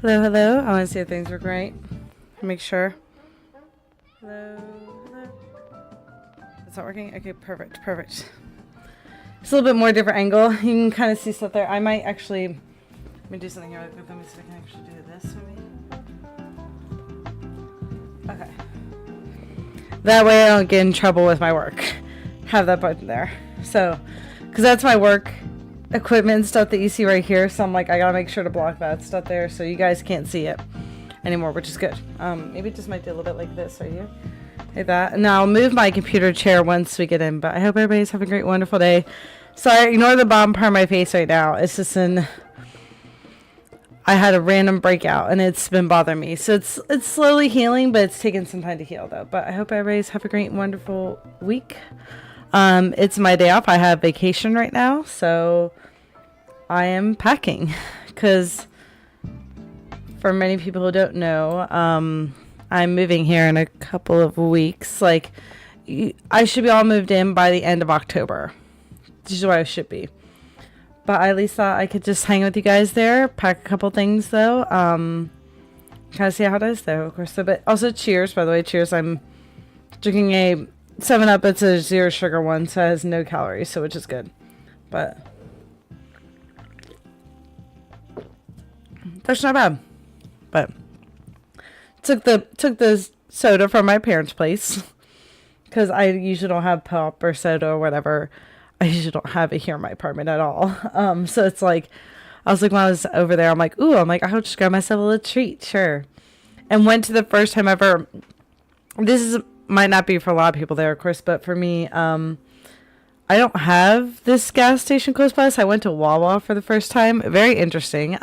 Hello, hello. I want to see if things work right. Make sure. Hello, hello. It's not working? Okay, perfect, perfect. It's a little bit more different angle. You can kind of see stuff there. I might actually... Let me do something here. Let me see if I can actually do this maybe. Okay. That way I don't get in trouble with my work. Have that button there. So, because that's my work equipment and stuff that you see right here. So I'm like, I gotta make sure to block that stuff there so you guys can't see it anymore, which is good. Maybe it just might do a little bit like this right here. Like that. And now I'll move my computer chair once we get in. But I hope everybody's having a great, wonderful day. Sorry, ignore the bottom part of my face right now. It's just I had a random breakout and it's been bothering me. So it's slowly healing, but it's taking some time to heal though. But I hope everybody's have a great, wonderful week. It's my day off. I have vacation right now, so I am packing because for many people who don't know, I'm moving here in a couple of weeks. Like, I should be all moved in by the end of October. This is where I should be. But I at least thought I could just hang with you guys there, pack a couple things though. Kind of see how it is though, of course. So, but also cheers, by the way. Cheers. I'm drinking a 7-Up. It's a 0 sugar one, so it has no calories, so which is good. But that's not bad. But took the soda from my parents' place because I usually don't have pop or soda or whatever. I usually don't have it here in my apartment at all. So it's like, I was like, when I was over there, I'm like, I'll just grab myself a little treat, sure. And went to the first time ever. Might not be for a lot of people there, of course, but for me, I don't have this gas station close by, so I went to Wawa for the first time. Very interesting.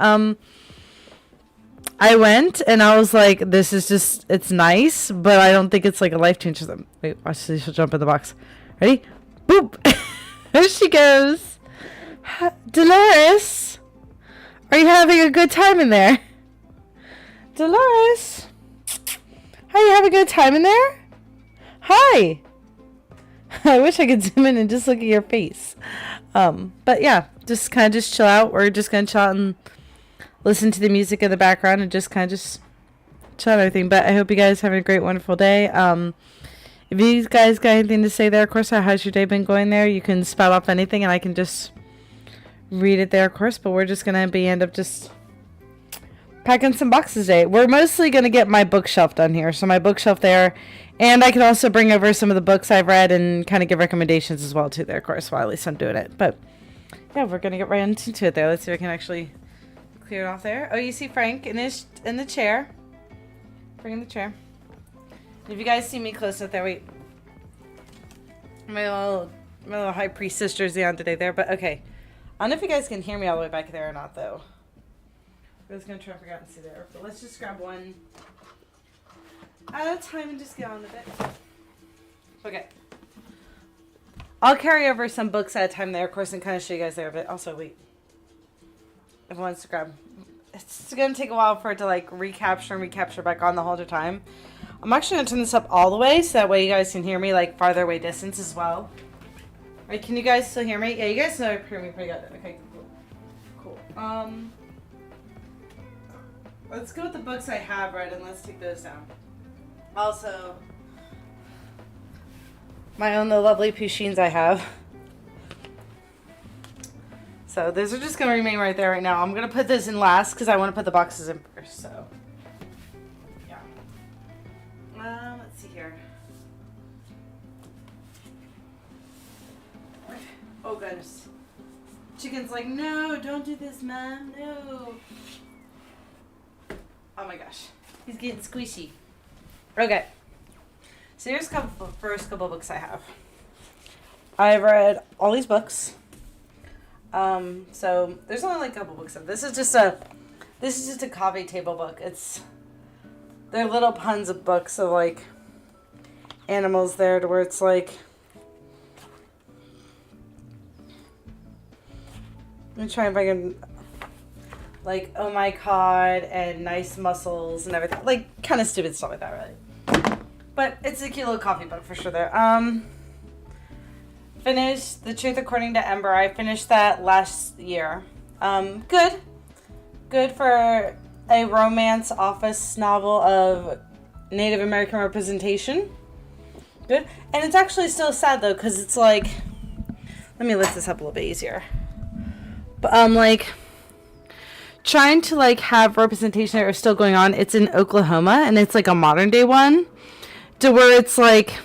I went and I was like, this is just, it's nice, but I don't think it's like a life changer. Wait, watch this. She'll jump in the box. Ready? Boop. There she goes. Dolores, are you having a good time in there? Dolores, are you having a good time in there? Hi. I wish I could zoom in and just look at your face. But yeah, just kind of just chill out. We're just going to chill out and listen to the music in the background and just kind of just chill out and everything. But I hope you guys having a great, wonderful day. If you guys got anything to say there, of course, how's your day been going there? You can spout off anything and I can just read it there, of course. But we're just going to end up just packing some boxes today. We're mostly going to get my bookshelf done here. So my bookshelf there. And I can also bring over some of the books I've read and kind of give recommendations as well, too, there, of course, while at least I'm doing it. But yeah, we're going to get right into it there. Let's see if I can actually clear it off there. Oh, you see Frank in the chair. Bring in the chair. If you guys see me close up there, wait. My little high priestess jersey on today there, but okay. I don't know if you guys can hear me all the way back there or not, though. I was going to try and figure out and see there, but let's just grab one at a time and just get on with it. Okay. I'll carry over some books at a time there, of course, and kind of show you guys there, but also, wait. Everyone wants to grab. It's going to take a while for it to, like, recapture back on the whole time. I'm actually going to turn this up all the way so that way you guys can hear me, like, farther away distance as well. Alright, can you guys still hear me? Yeah, you guys know I hear me pretty good. Okay, cool. Let's go with the books I have read and let's take those down. Also, my own the lovely Pushins I have. So those are just going to remain right there right now. I'm going to put this in last because I want to put the boxes in first. So, yeah. Let's see here. Oh, goodness. Chicken's like, no, don't do this, Mom. No. Oh, my gosh. He's getting squishy. Okay. So here's first couple books I have. I've read all these books. So there's only like a couple books. This is just a coffee table book. They're little puns of books of like animals there to where it's like, I'm trying if I can, like, oh my god, and nice muscles and everything. Like, kind of stupid stuff like that, really. But it's a cute little coffee book for sure there. Finished The Truth According to Ember. I finished that last year. Good for a romance office novel of Native American representation. Good. And it's actually still sad though, because it's like, let me lift this up a little bit easier. But like trying to like have representation that are still going on. It's in Oklahoma, and it's like a modern day one, to where it's like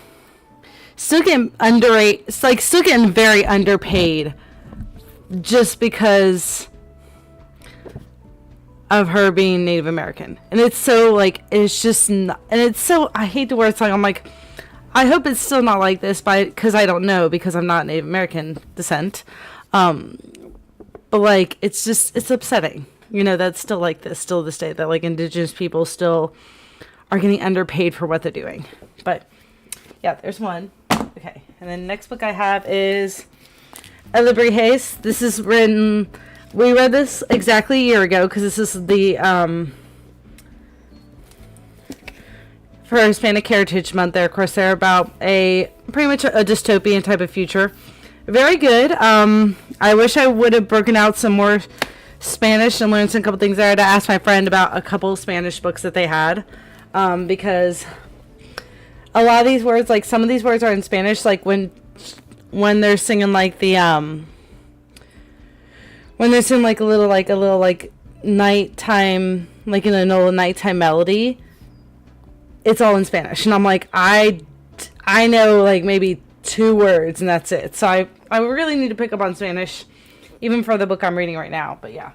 still getting underrated. It's like still getting very underpaid, just because of her being Native American. And it's so like, it's just not, and it's so, I hate the word song. I'm like, I hope it's still not like this, because I don't know, because I'm not Native American descent. But like, it's just, it's upsetting, you know, that's still like this, still this day, that like Indigenous people still are getting underpaid for what they're doing. But yeah, there's one. Okay. And then next book I have is Ella Hayes. This is written, we read this exactly a year ago, because this is the, for Hispanic Heritage Month there. Of course, they're about pretty much a dystopian type of future. Very good. I wish I would have broken out some more Spanish and learned some couple things there. I had to ask my friend about a couple Spanish books that they had, because a lot of these words, like some of these words are in Spanish, like when they're singing like the when they're singing like a little nighttime, like in a little nighttime melody, it's all in Spanish. And I'm like, I know like maybe 2 words and that's it. So I really need to pick up on Spanish, even for the book I'm reading right now. But yeah.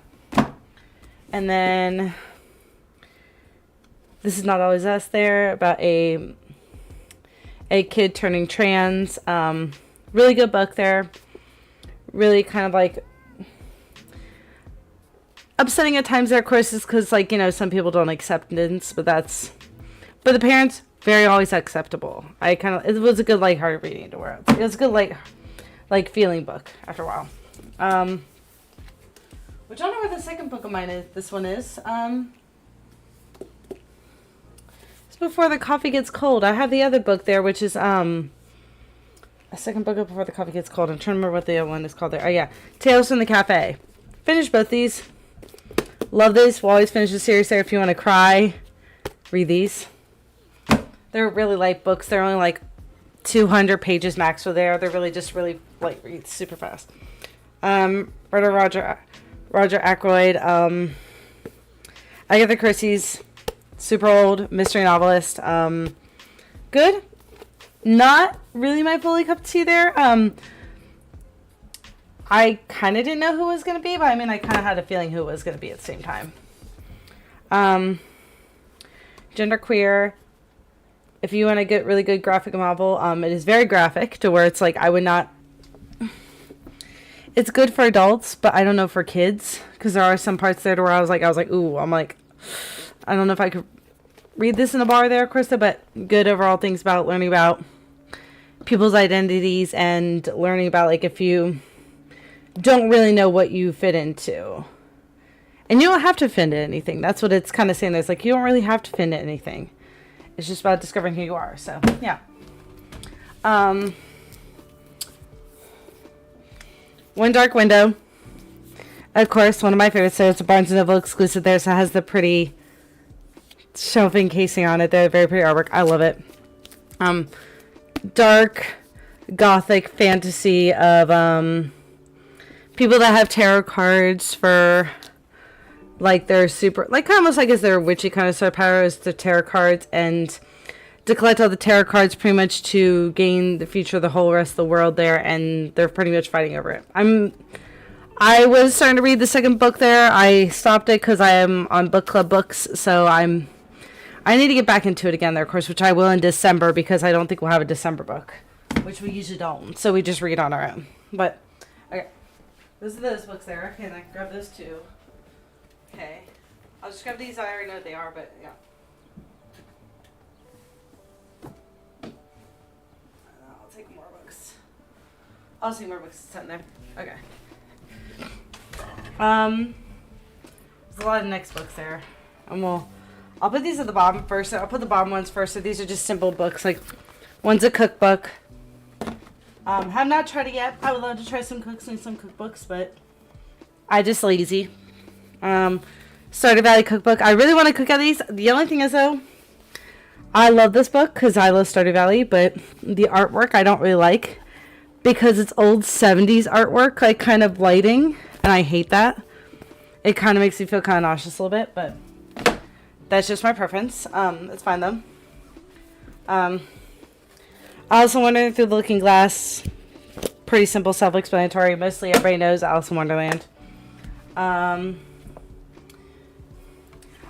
And then This Is Not Always Us there, about a kid turning trans. Really good book there. Really kind of like upsetting at times there, of course, is because, like, you know, some people don't acceptance, but the parents, very always acceptable. It was a good lighthearted reading to where it was a good like feeling book after a while. Which I don't know where the second book of mine is. This one is. It's Before the Coffee Gets Cold. I have the other book there, which is a second book of Before the Coffee Gets Cold. I'm trying to remember what the other one is called there. Oh yeah, Tales from the Cafe. Finished both these. Love these. We'll always finish the series there. If you want to cry, read these. They're really light books. They're only like 200 pages max for there. They're really just really light reads, super fast. Roger Ackroyd. Agatha Christie's super old mystery novelist. Good. Not really my fully cup of tea there. I kind of didn't know who it was going to be, but I mean, I kind of had a feeling who it was going to be at the same time. Genderqueer. If you want a really good graphic novel, it is very graphic to where it's like, I would not... It's good for adults, but I don't know for kids, because there are some parts there to where I was like, ooh, I'm like, I don't know if I could read this in a bar there, Krista, but good overall things about learning about people's identities and learning about, like, if you don't really know what you fit into. And you don't have to fit into anything. That's what it's kind of saying. There's like, you don't really have to fit into anything. It's just about discovering who you are. So, yeah. One Dark Window. Of course, one of my favorites there. It's a Barnes & Noble exclusive there. So it has the pretty shelving casing on it there. Very pretty artwork. I love it. Dark, gothic fantasy of people that have tarot cards for, like, their super, like, almost like as their witchy kind of superpowers, the tarot cards, and to collect all the tarot cards pretty much to gain the future of the whole rest of the world there, and they're pretty much fighting over it. I was starting to read the second book there. I stopped it because I am on book club books, so I need to get back into it again there, of course, which I will in December, because I don't think we'll have a December book, which we usually don't, so we just read on our own. But, okay. Those are those books there. Okay, and I can grab those too. Okay. I'll just grab these. I already know what they are, but yeah. I'll take more books. I'll take more books sitting there. Okay. There's a lot of next books there. And I'll put these at the bottom first. I'll put the bottom ones first. So these are just simple books. Like, one's a cookbook. Have not tried it yet. I would love to try some cooks and some cookbooks, but I just lazy. Stardew Valley cookbook. I really want to cook at these. The only thing is, though, I love this book because I love Stardew Valley, but the artwork I don't really like because it's old 70s artwork, like kind of lighting, and I hate that. It kind of makes me feel kind of nauseous a little bit, but that's just my preference. It's fine, though. I also wondering through the Looking Glass. Pretty simple, self-explanatory. Mostly everybody knows Alice in Wonderland.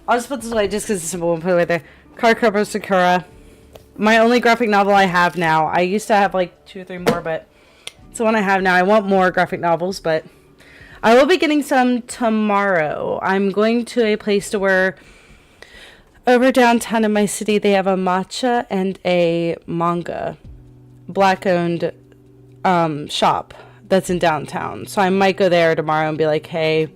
I'll just put this away just because it's simple. We'll put it right there. Cardcaptor Sakura. My only graphic novel I have now. I used to have like 2 or 3 more, but it's the one I have now. I want more graphic novels, but I will be getting some tomorrow. I'm going to a place to where over downtown in my city, they have a matcha and a manga black-owned shop that's in downtown. So I might go there tomorrow and be like, hey,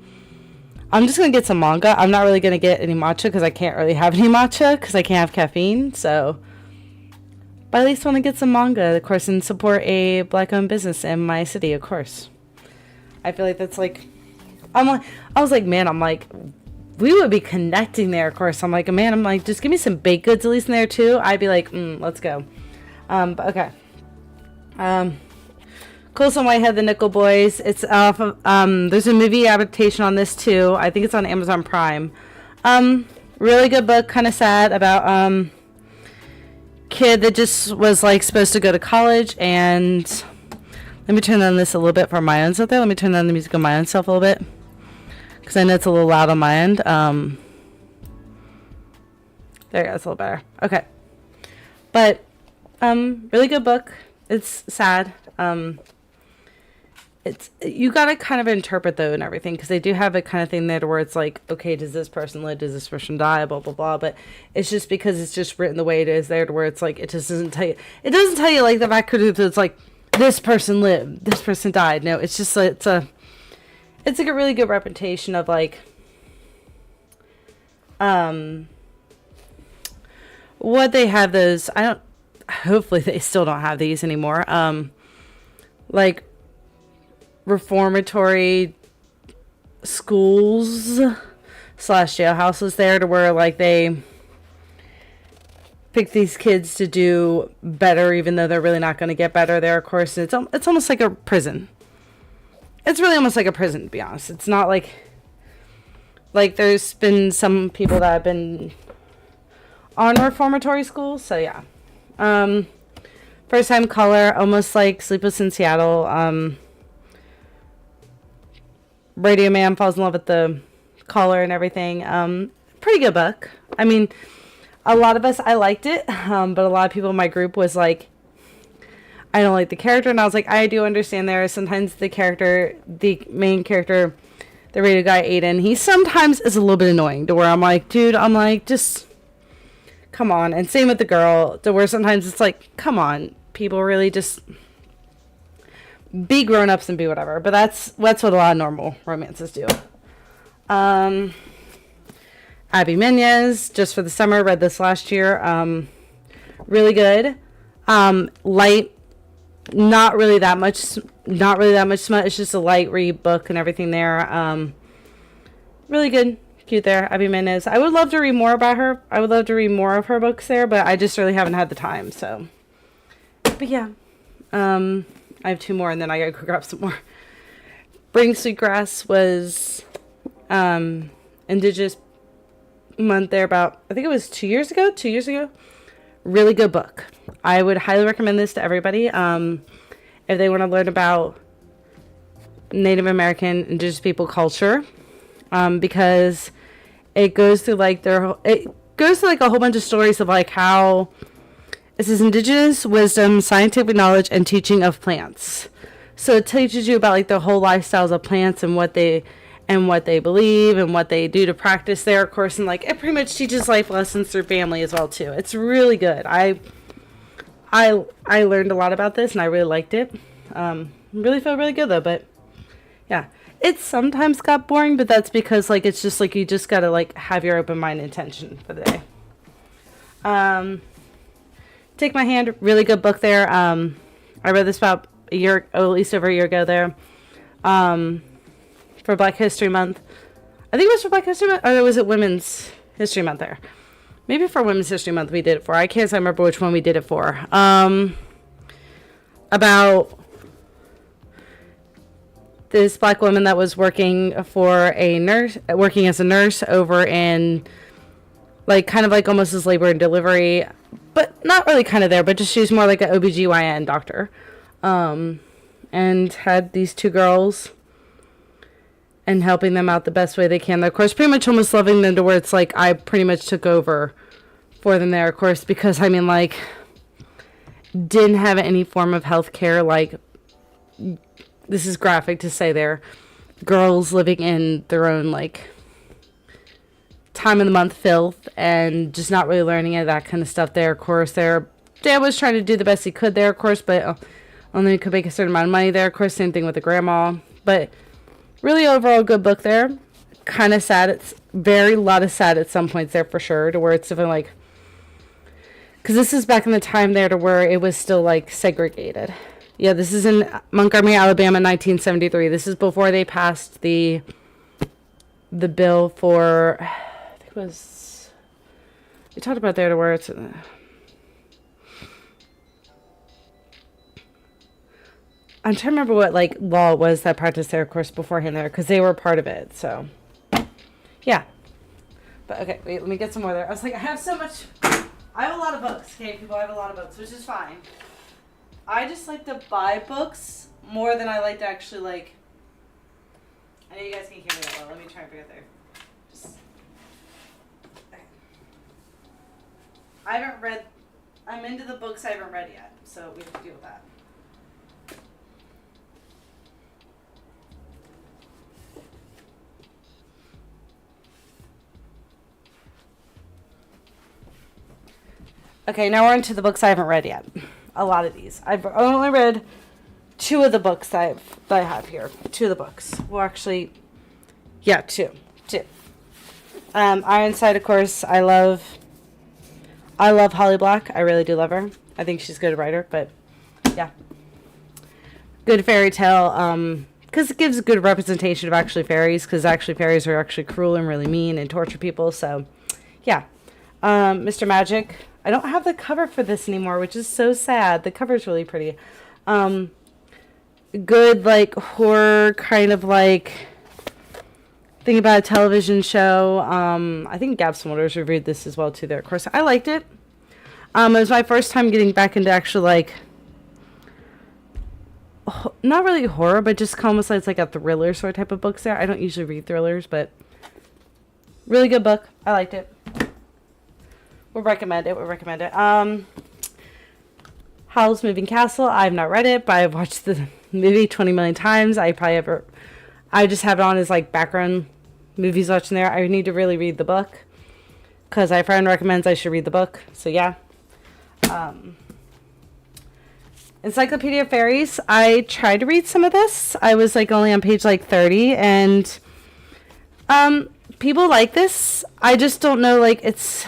I'm just going to get some manga. I'm not really going to get any matcha because I can't really have any matcha because I can't have caffeine. So, but at least want to get some manga, of course, and support a black-owned business in my city, of course. I feel like that's like, I was like, man, I'm like, we would be connecting there, of course. I'm like, man, I'm like, just give me some baked goods at least in there too. I'd be like, let's go. But okay. Colson Whitehead, The Nickel Boys. It's off of, there's a movie adaptation on this too. I think it's on Amazon Prime. Really good book, kind of sad about, kid that just was like supposed to go to college, and let me turn on this a little bit for my own stuff there. Let me turn on the music on my own self a little bit, because I know it's a little loud on my end. There you go, it's a little better. Okay. But, really good book. It's sad. It's, you gotta kind of interpret though and everything, because they do have a kind of thing there where it's like, okay, does this person live, does this person die, blah blah blah, but it's just because it's just written the way it is there to where it's like, it just doesn't tell you like the fact that it's like this person lived, this person died. No, it's just it's like a really good representation of like what they have those, hopefully they still don't have these anymore, like reformatory schools / jailhouses there, to where like they pick these kids to do better even though they're really not going to get better there, of course. It's almost like a prison. It's really almost like a prison, to be honest. It's not like there's been some people that have been on reformatory schools, so yeah. First Time Color, almost like Sleepless in Seattle. Radio Man falls in love with the caller and everything. Pretty good book. I mean, a lot of us, I liked it, but a lot of people in my group was like, I don't like the character, and I was like, I do understand there. Sometimes the main character, the radio guy, Aiden, he sometimes is a little bit annoying, to where I'm like, dude, I'm like, just come on. And same with the girl, to where sometimes it's like, come on, people really just be grown-ups and be whatever. But that's what a lot of normal romances do. Abby Menez, Just for the Summer, read this last year. Really good. Light, not really that much smut. It's just a light read book and everything there. Really good, cute there. Abby Menez. I would love to read more about her. I would love to read more of her books there, but I just really haven't had the time. So, but yeah, I have 2 more, and then I gotta go grab some more. Bring Sweetgrass was Indigenous month there about, I think it was 2 years ago. Really good book. I would highly recommend this to everybody. If they want to learn about Native American, Indigenous people culture, because it goes through like a whole bunch of stories of like how it says indigenous wisdom, scientific knowledge, and teaching of plants. So it teaches you about like the whole lifestyles of plants and what they believe and what they do to practice there, of course, and like it pretty much teaches life lessons through family as well too. It's really good. I learned a lot about this and I really liked it. Really felt really good though, but yeah, it sometimes got boring, but that's because like it's just like you just gotta like have your open mind intention for the day. Take My Hand, really good book there. I read this about at least over a year ago there. For Black History Month. I think it was for Black History Month, or was it Women's History Month there? Maybe for Women's History Month we did it for. I can't remember which one we did it for. About this black woman that was working as a nurse over in, like, kind of like almost as labor and delivery, but not really kind of there, but just she's more like an OBGYN doctor. And had these two girls and helping them out the best way they can. Of course, pretty much almost loving them to where it's like I pretty much took over for them there, of course, because, I mean, like, didn't have any form of health care. Like, this is graphic to say there. Girls living in their own, like, time of the month filth and just not really learning any of that kind of stuff there. Of course, their dad was trying to do the best he could there, of course, but only could make a certain amount of money there. Of course, same thing with the grandma. But really overall good book there. Kind of sad. It's very lot of sad at some points there for sure, to where it's definitely like, because this is back in the time there to where it was still like segregated. Yeah, this is in Montgomery, Alabama, 1973. This is before they passed the bill for, I think it was, we talked about there to where it's, I'm trying to remember what, like, law it was that practiced there, of course, beforehand there, because they were part of it, so, yeah. But, okay, wait, let me get some more there. I was like, I have a lot of books, okay, people, I have a lot of books, which is fine. I just like to buy books more than I like to actually, like, I know you guys can't hear me that well, let me try and bring it there. Okay. I'm into the books I haven't read yet, so we have to deal with that. Okay, now we're into the books I haven't read yet. A lot of these. I've only read 2 of the books that I have here. 2 of the books. Well, actually, yeah, 2. Ironside, of course, I love Holly Black. I really do love her. I think she's a good writer, but yeah. Good fairy tale, because it gives a good representation of actually fairies, because actually fairies are actually cruel and really mean and torture people, so yeah. Mr. Magic. I don't have the cover for this anymore, which is so sad. The cover's really pretty. Good, like, horror kind of, like, thing about a television show. I think Gab Smulders reviewed this as well, too, there. Of course, I liked it. It was my first time getting back into actually, like, not really horror, but just almost like it's like a thriller sort of type of books there. I don't usually read thrillers, but really good book. I liked it. Would recommend it. Howl's Moving Castle. I've not read it, but I've watched the movie 20 million times. I just have it on as like background movies watching there. I need to really read the book because my friend recommends I should read the book. So yeah. Encyclopedia of Fairies. I tried to read some of this. I was like only on page like 30, and people like this. I just don't know, like it's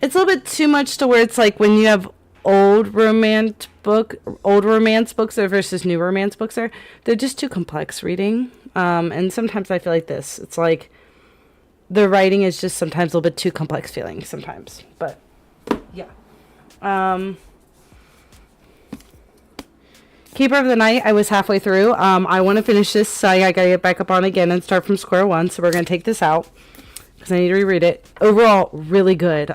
a little bit too much to where it's like when you have old romance books versus new romance books they're just too complex reading. And sometimes I feel like this. It's like the writing is just sometimes a little bit too complex feeling sometimes. But yeah. Keeper of the Night, I was halfway through. I want to finish this, so I gotta get back up on again and start from square one. So we're gonna take this out because I need to reread it. Overall, really good.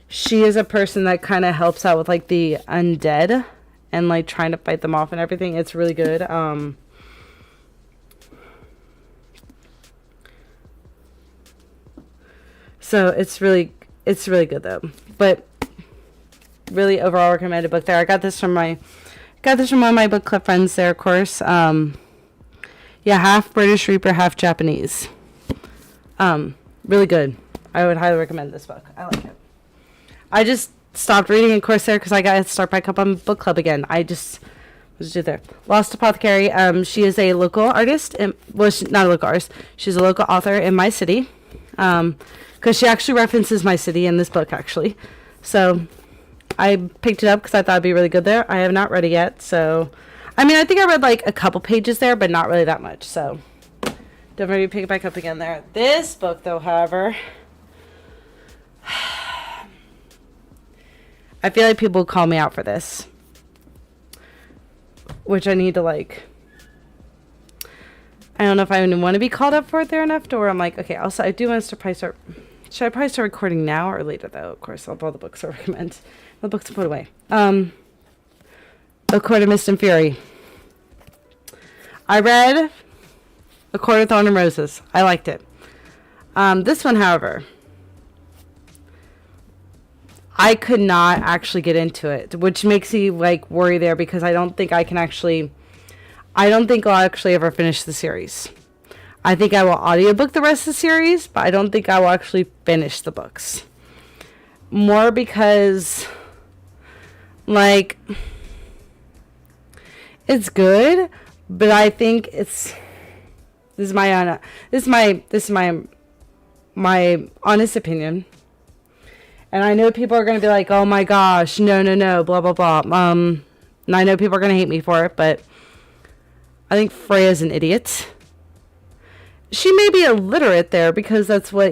She is a person that kind of helps out with like the undead and like trying to fight them off and everything. It's really good. So it's really good though. But really overall recommended book there. I got this from one of my book club friends there, of course. Yeah, half British Reaper, half Japanese. Really good. I would highly recommend this book. I like it. I just stopped reading, of course, there because I got to start back up on book club again. Let's do there. Lost Apothecary. She is a local artist. She's not a local artist. She's a local author in my city. Because she actually references my city in this book, actually. So I picked it up because I thought it'd be really good there. I have not read it yet. So, I mean, I think I read like a couple pages there, but not really that much. So, Don't maybe pick it back up again there. This book, though, however, I feel like people call me out for this, which I need to, like, I don't know if I even want to be called up for it there enough to where I'm like, okay, also, I do want us to probably start, should I probably start recording now or later, though? Of course, I'll have all the books I recommend. The books to put away. A Court of Mist and Fury. I read A Court of Thorn and Roses. I liked it. This one, however, I could not actually get into it, which makes me like worry there because I don't think I'll actually ever finish the series. I think I will audiobook the rest of the series, but I don't think I will actually finish the books. More because, like, it's good, but I think this is my honest opinion. And I know people are going to be like, oh my gosh, no, blah, blah, blah. And I know people are going to hate me for it, but I think Freya's an idiot. She may be illiterate there because that's what,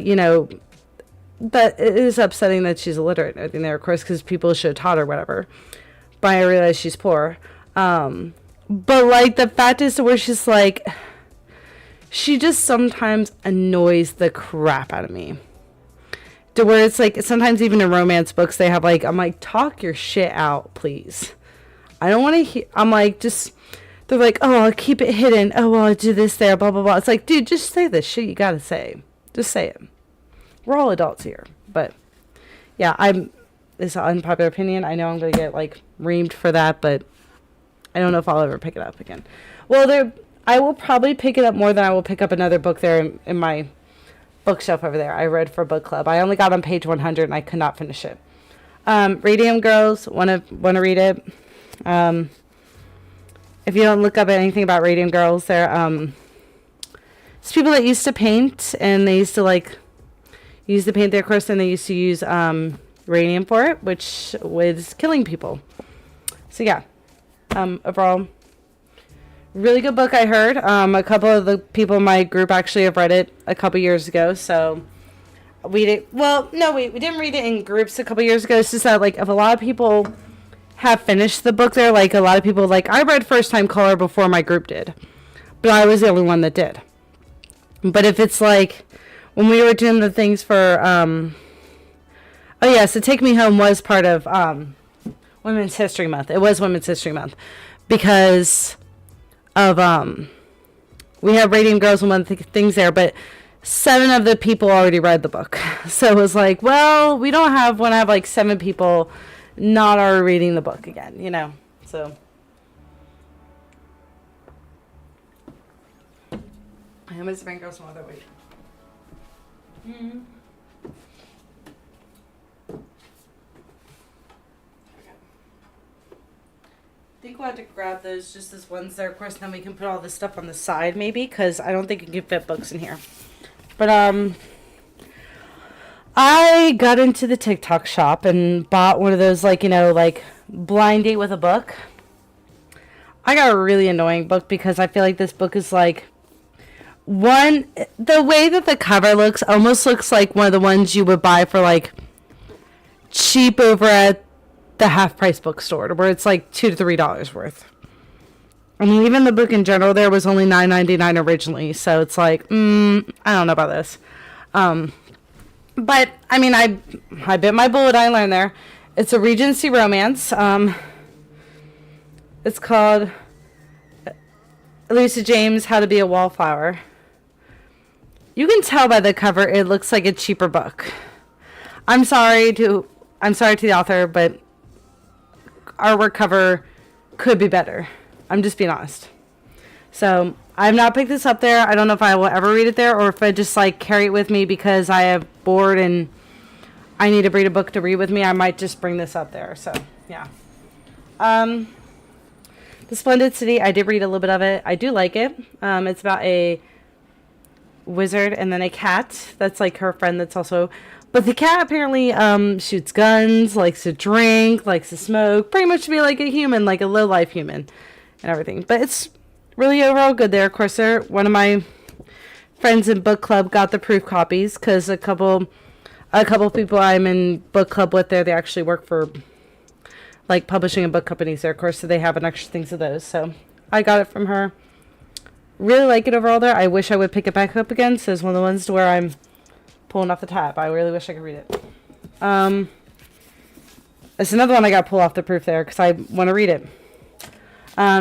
but it is upsetting that she's illiterate and everything there, of course, because people should have taught her whatever. But I realize she's poor. But, like, the fact is to where she's like, she just sometimes annoys the crap out of me. To where it's like, sometimes even in romance books, they have like, I'm like, talk your shit out, please. I don't want to hear, I'm like, just, they're like, oh, I'll keep it hidden. Oh, well, I'll do this there, blah, blah, blah. It's like, dude, just say the shit you gotta say. Just say it. We're all adults here. But, yeah, it's an unpopular opinion. I know I'm going to get, like, reamed for that, but I don't know if I'll ever pick it up again. Well, I will probably pick it up more than I will pick up another book there in my bookshelf over there. I read for book club. I only got on page 100 and I could not finish it. Radium Girls, want to read it. If you don't look up anything about Radium Girls, they're it's people that used to paint and they used to like use the paint there, of course, and they used to use radium for it, which was killing people. So yeah, overall, really good book, I heard. A couple of the people in my group actually have read it a couple years ago, so we didn't read it in groups a couple years ago. It's just that, like, if a lot of people have finished the book there, like, a lot of people, like, I read First Time Caller before my group did, but I was the only one that did. But if it's, like, when we were doing the things for, so Take Me Home was part of Women's History Month. It was Women's History Month, because of we have Radium Girls and one of the things there, but 7 of the people already read the book. So it was like, well, we don't want to have like 7 people not already reading the book again, so I miss the Girls some other way. I think we'll have to grab those, just as ones there, of course, then we can put all this stuff on the side, maybe, because I don't think you can fit books in here. But, I got into the TikTok shop and bought one of those, like, like, blind date with a book. I got a really annoying book, because I feel like this book is, like, the way that the cover looks, almost looks like one of the ones you would buy for, like, cheap over at the half-price bookstore, where it's like $2 to $3 worth. I mean, even the book in general there was only $9.99 originally, so it's like, I don't know about this. But I mean, I bit my bullet. I learned there. It's a Regency romance. It's called Eloisa James: How to Be a Wallflower. You can tell by the cover it looks like a cheaper book. I'm sorry to the author, but artwork cover could be better. I'm just being honest. So I have not picked this up there. I don't know if I will ever read it there, or if I just like carry it with me because I have bored and I need to read a book to read with me. I might just bring this up there. So yeah. The Splendid City, I did read a little bit of it. I do like it. It's about a wizard and then a cat that's like her friend that's also, but the cat apparently shoots guns, likes to drink, likes to smoke, pretty much to be like a human, like a low-life human and everything. But it's really overall good there. Of course, they're one of my friends in book club got the proof copies because a couple people I'm in book club with there, they actually work for like publishing and book companies there, of course, so they have an extra things of those. So I got it from her. Really like it overall there. I wish I would pick it back up again. So it's one of the ones to where I'm pulling off the tab. I really wish I could read it. It's another one I got to pull off the proof there because I want to read it.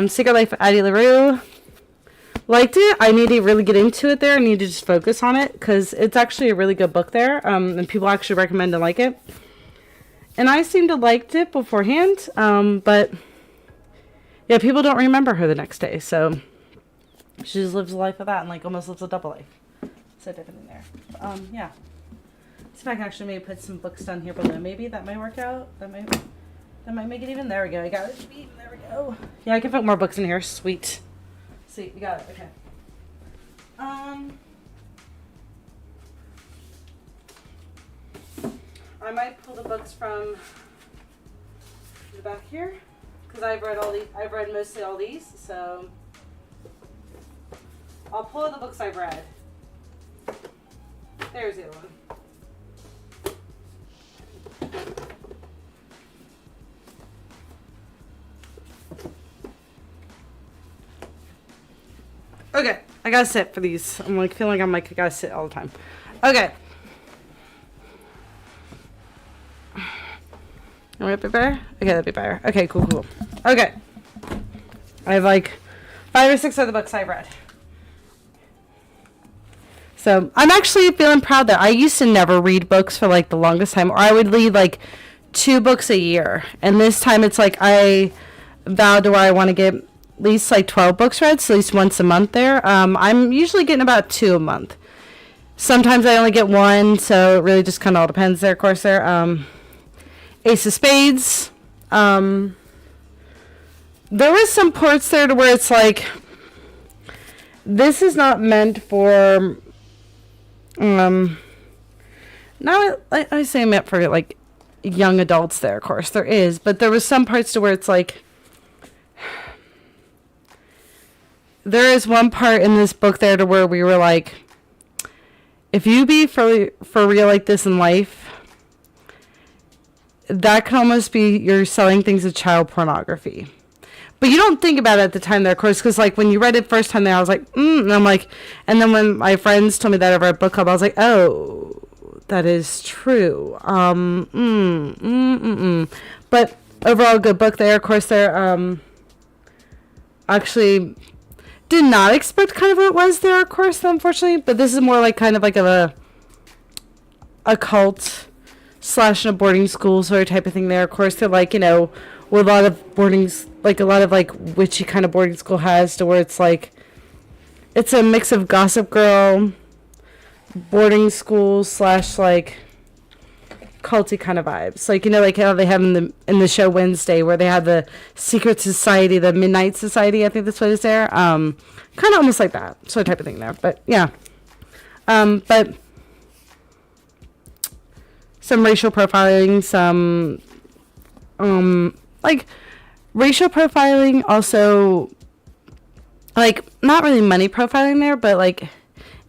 Secret Life of Addie LaRue. Liked it. I need to really get into it there. I need to just focus on it because it's actually a really good book there. And people actually recommend and like it. And I seemed to liked it beforehand. But yeah, people don't remember her the next day. So she just lives a life of that and like almost lives a double life. So different in there. Yeah. See if I can actually maybe put some books down here below. Maybe that might work out. That might make it even. There we go. I got it. There we go. Yeah, I can put more books in here. Sweet. Sweet. We got it. Okay. I might pull the books from the back here because I've read all these. I've read mostly all these, so I'll pull the books I've read. There's the other one. Okay, I gotta sit for these. I'm like feeling like I'm like I gotta sit all the time. Okay. Would that be better? Okay, that'd be better. Okay, cool. Okay. I have like 5 or 6 other books I've read. So I'm actually feeling proud that I used to never read books for like the longest time, or I would read like 2 books a year. And this time it's like I vowed to where I want to get at least like 12 books read, so at least once a month there. I'm usually getting about 2 a month. Sometimes I only get 1, so it really just kind of all depends there, of course, there. Ace of Spades. There was some parts there to where it's like, this is not meant for, not, I say meant for like young adults there, of course, there is, but there was some parts to where it's like, there is one part in this book there to where we were like, if you be for real like this in life, that can almost be you're selling things as child pornography. But you don't think about it at the time there, of course, because like when you read it first time there, I was like, and I'm like, and then when my friends told me that over at book club, I was like, oh, that is true. But overall, good book there, of course. There, actually did not expect kind of what it was there, of course, unfortunately. But this is more like kind of like a cult / in a boarding school sort of type of thing there. Of course, they're like, with a lot of boardings, like a lot of like witchy kind of boarding school has to where it's like, it's a mix of Gossip Girl, boarding school / like culty kind of vibes. Like, like how they have in the show Wednesday where they have the secret society, the Midnight Society, I think that's what it is there. Kind of almost like that sort of type of thing there. But yeah. But some racial profiling, some like racial profiling, also like not really money profiling there, but like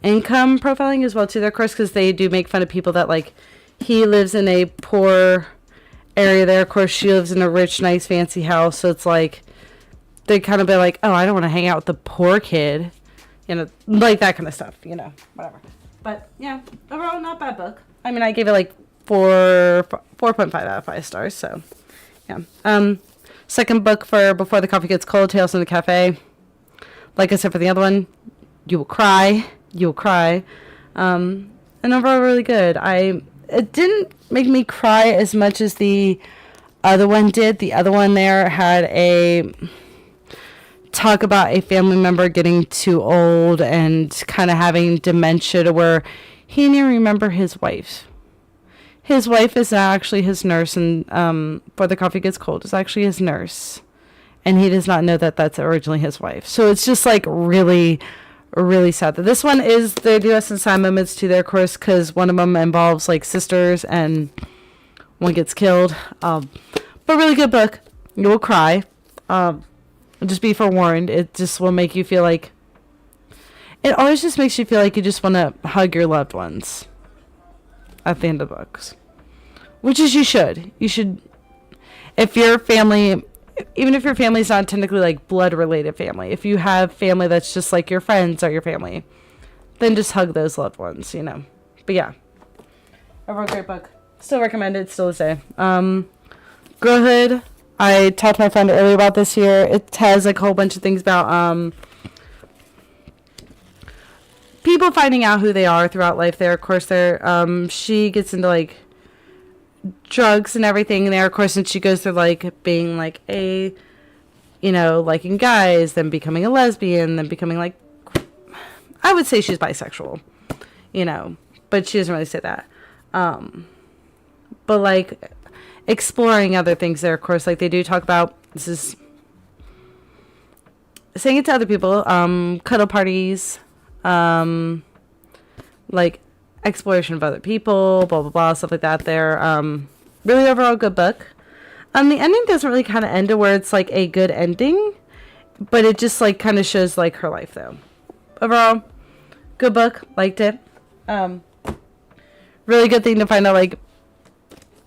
income profiling as well too there, of course, because they do make fun of people that like he lives in a poor area there, of course she lives in a rich, nice, fancy house, so it's like they kind of be like, oh, I don't want to hang out with the poor kid, like that kind of stuff, whatever. But yeah, overall not bad book. I mean, I gave it like 4.5 out of 5 stars, so yeah. Second book for Before the Coffee Gets Cold, Tales from the Cafe. Like I said for the other one, you will cry. And overall really good. It didn't make me cry as much as the other one did. The other one there had a talk about a family member getting too old and kind of having dementia to where he didn't even remember his wife. His wife is actually his nurse, and Before the Coffee Gets Cold is actually his nurse. And he does not know that that's originally his wife. So it's just like really, really sad. This one is, they do have some sad moments too there, of course, because one of them involves like sisters and one gets killed. But really good book. You will cry. Just be forewarned. It just will make you feel like, it always just makes you feel like you just want to hug your loved ones at the end of the books. Which is you should. You should, if your family, even if your family's not technically like blood related family, if you have family that's just like your friends or your family, then just hug those loved ones, you know. But yeah. Overall great book. Still recommend it, still to say. Girlhood. I talked to my friend earlier about this here. It has like a whole bunch of things about people finding out who they are throughout life there. Of course, there she gets into like drugs and everything there, of course, and she goes through like being like a, you know, liking guys, then becoming a lesbian, then becoming like, I would say she's bisexual, you know, but she doesn't really say that. But like exploring other things there, of course, like they do talk about, this is saying it to other people, cuddle parties, like exploration of other people, blah blah blah, stuff like that there. Really overall good book. The ending doesn't really kind of end to where it's like a good ending, but it just like kind of shows like her life though. Overall good book, liked it. Really good thing to find out like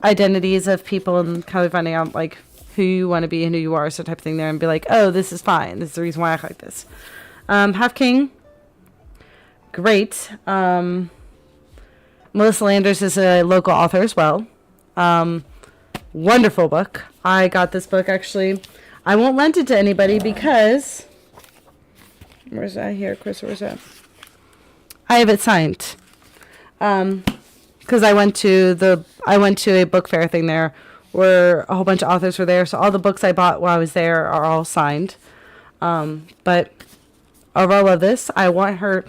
identities of people and kind of finding out like who you want to be and who you are, so type of thing there, and be like, oh, this is fine, this is the reason why I like this. Half King, great. Melissa Landers is a local author as well. Wonderful book. I got this book actually. I won't lend it to anybody because where's that here, Chris? Where's that? I have it signed. Because I went to a book fair thing there where a whole bunch of authors were there. So all the books I bought while I was there are all signed. But overall, I love this. I want her.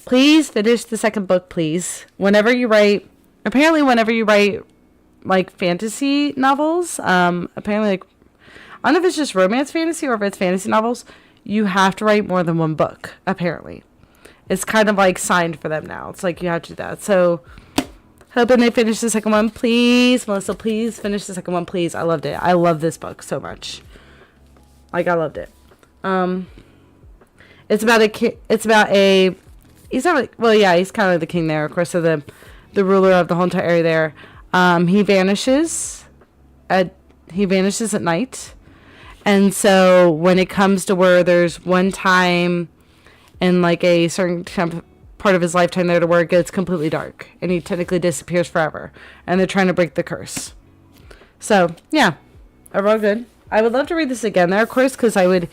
Please finish the second book, please. Whenever you write like fantasy novels, apparently like, I don't know if it's just romance fantasy or if it's fantasy novels, you have to write more than one book, apparently. It's kind of like signed for them now. It's like you have to do that. So hoping they finish the second one, please. Melissa, please finish the second one, please. I loved it. I love this book so much. Like, I loved it. It's about a he's not really, well, yeah, he's kind of like the king there, of course, so the ruler of the whole entire area there. He vanishes at night. And so when it comes to where there's one time in like a certain part of his lifetime there to where it gets completely dark and he technically disappears forever, and they're trying to break the curse. So yeah, overall good. I would love to read this again there, of course, because I would,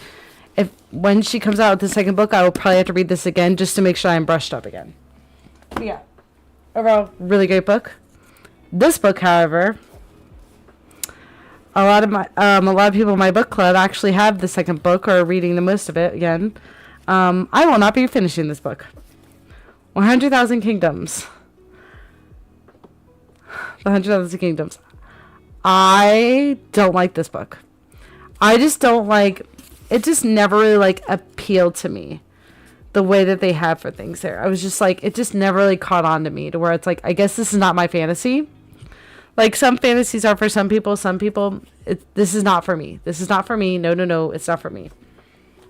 if when she comes out with the second book, I will probably have to read this again just to make sure I'm brushed up again. But yeah, overall really great book. This book, however, a lot of people in my book club actually have the second book or are reading the most of it again. I will not be finishing this book. 100,000 Kingdoms. The 100,000 Kingdoms. I don't like this book. I just don't like, it just never really like appealed to me the way that they have for things there. I was just like, it just never really caught on to me to where it's like, I guess this is not my fantasy. Like some fantasies are for some people, this is not for me. This is not for me. No, it's not for me.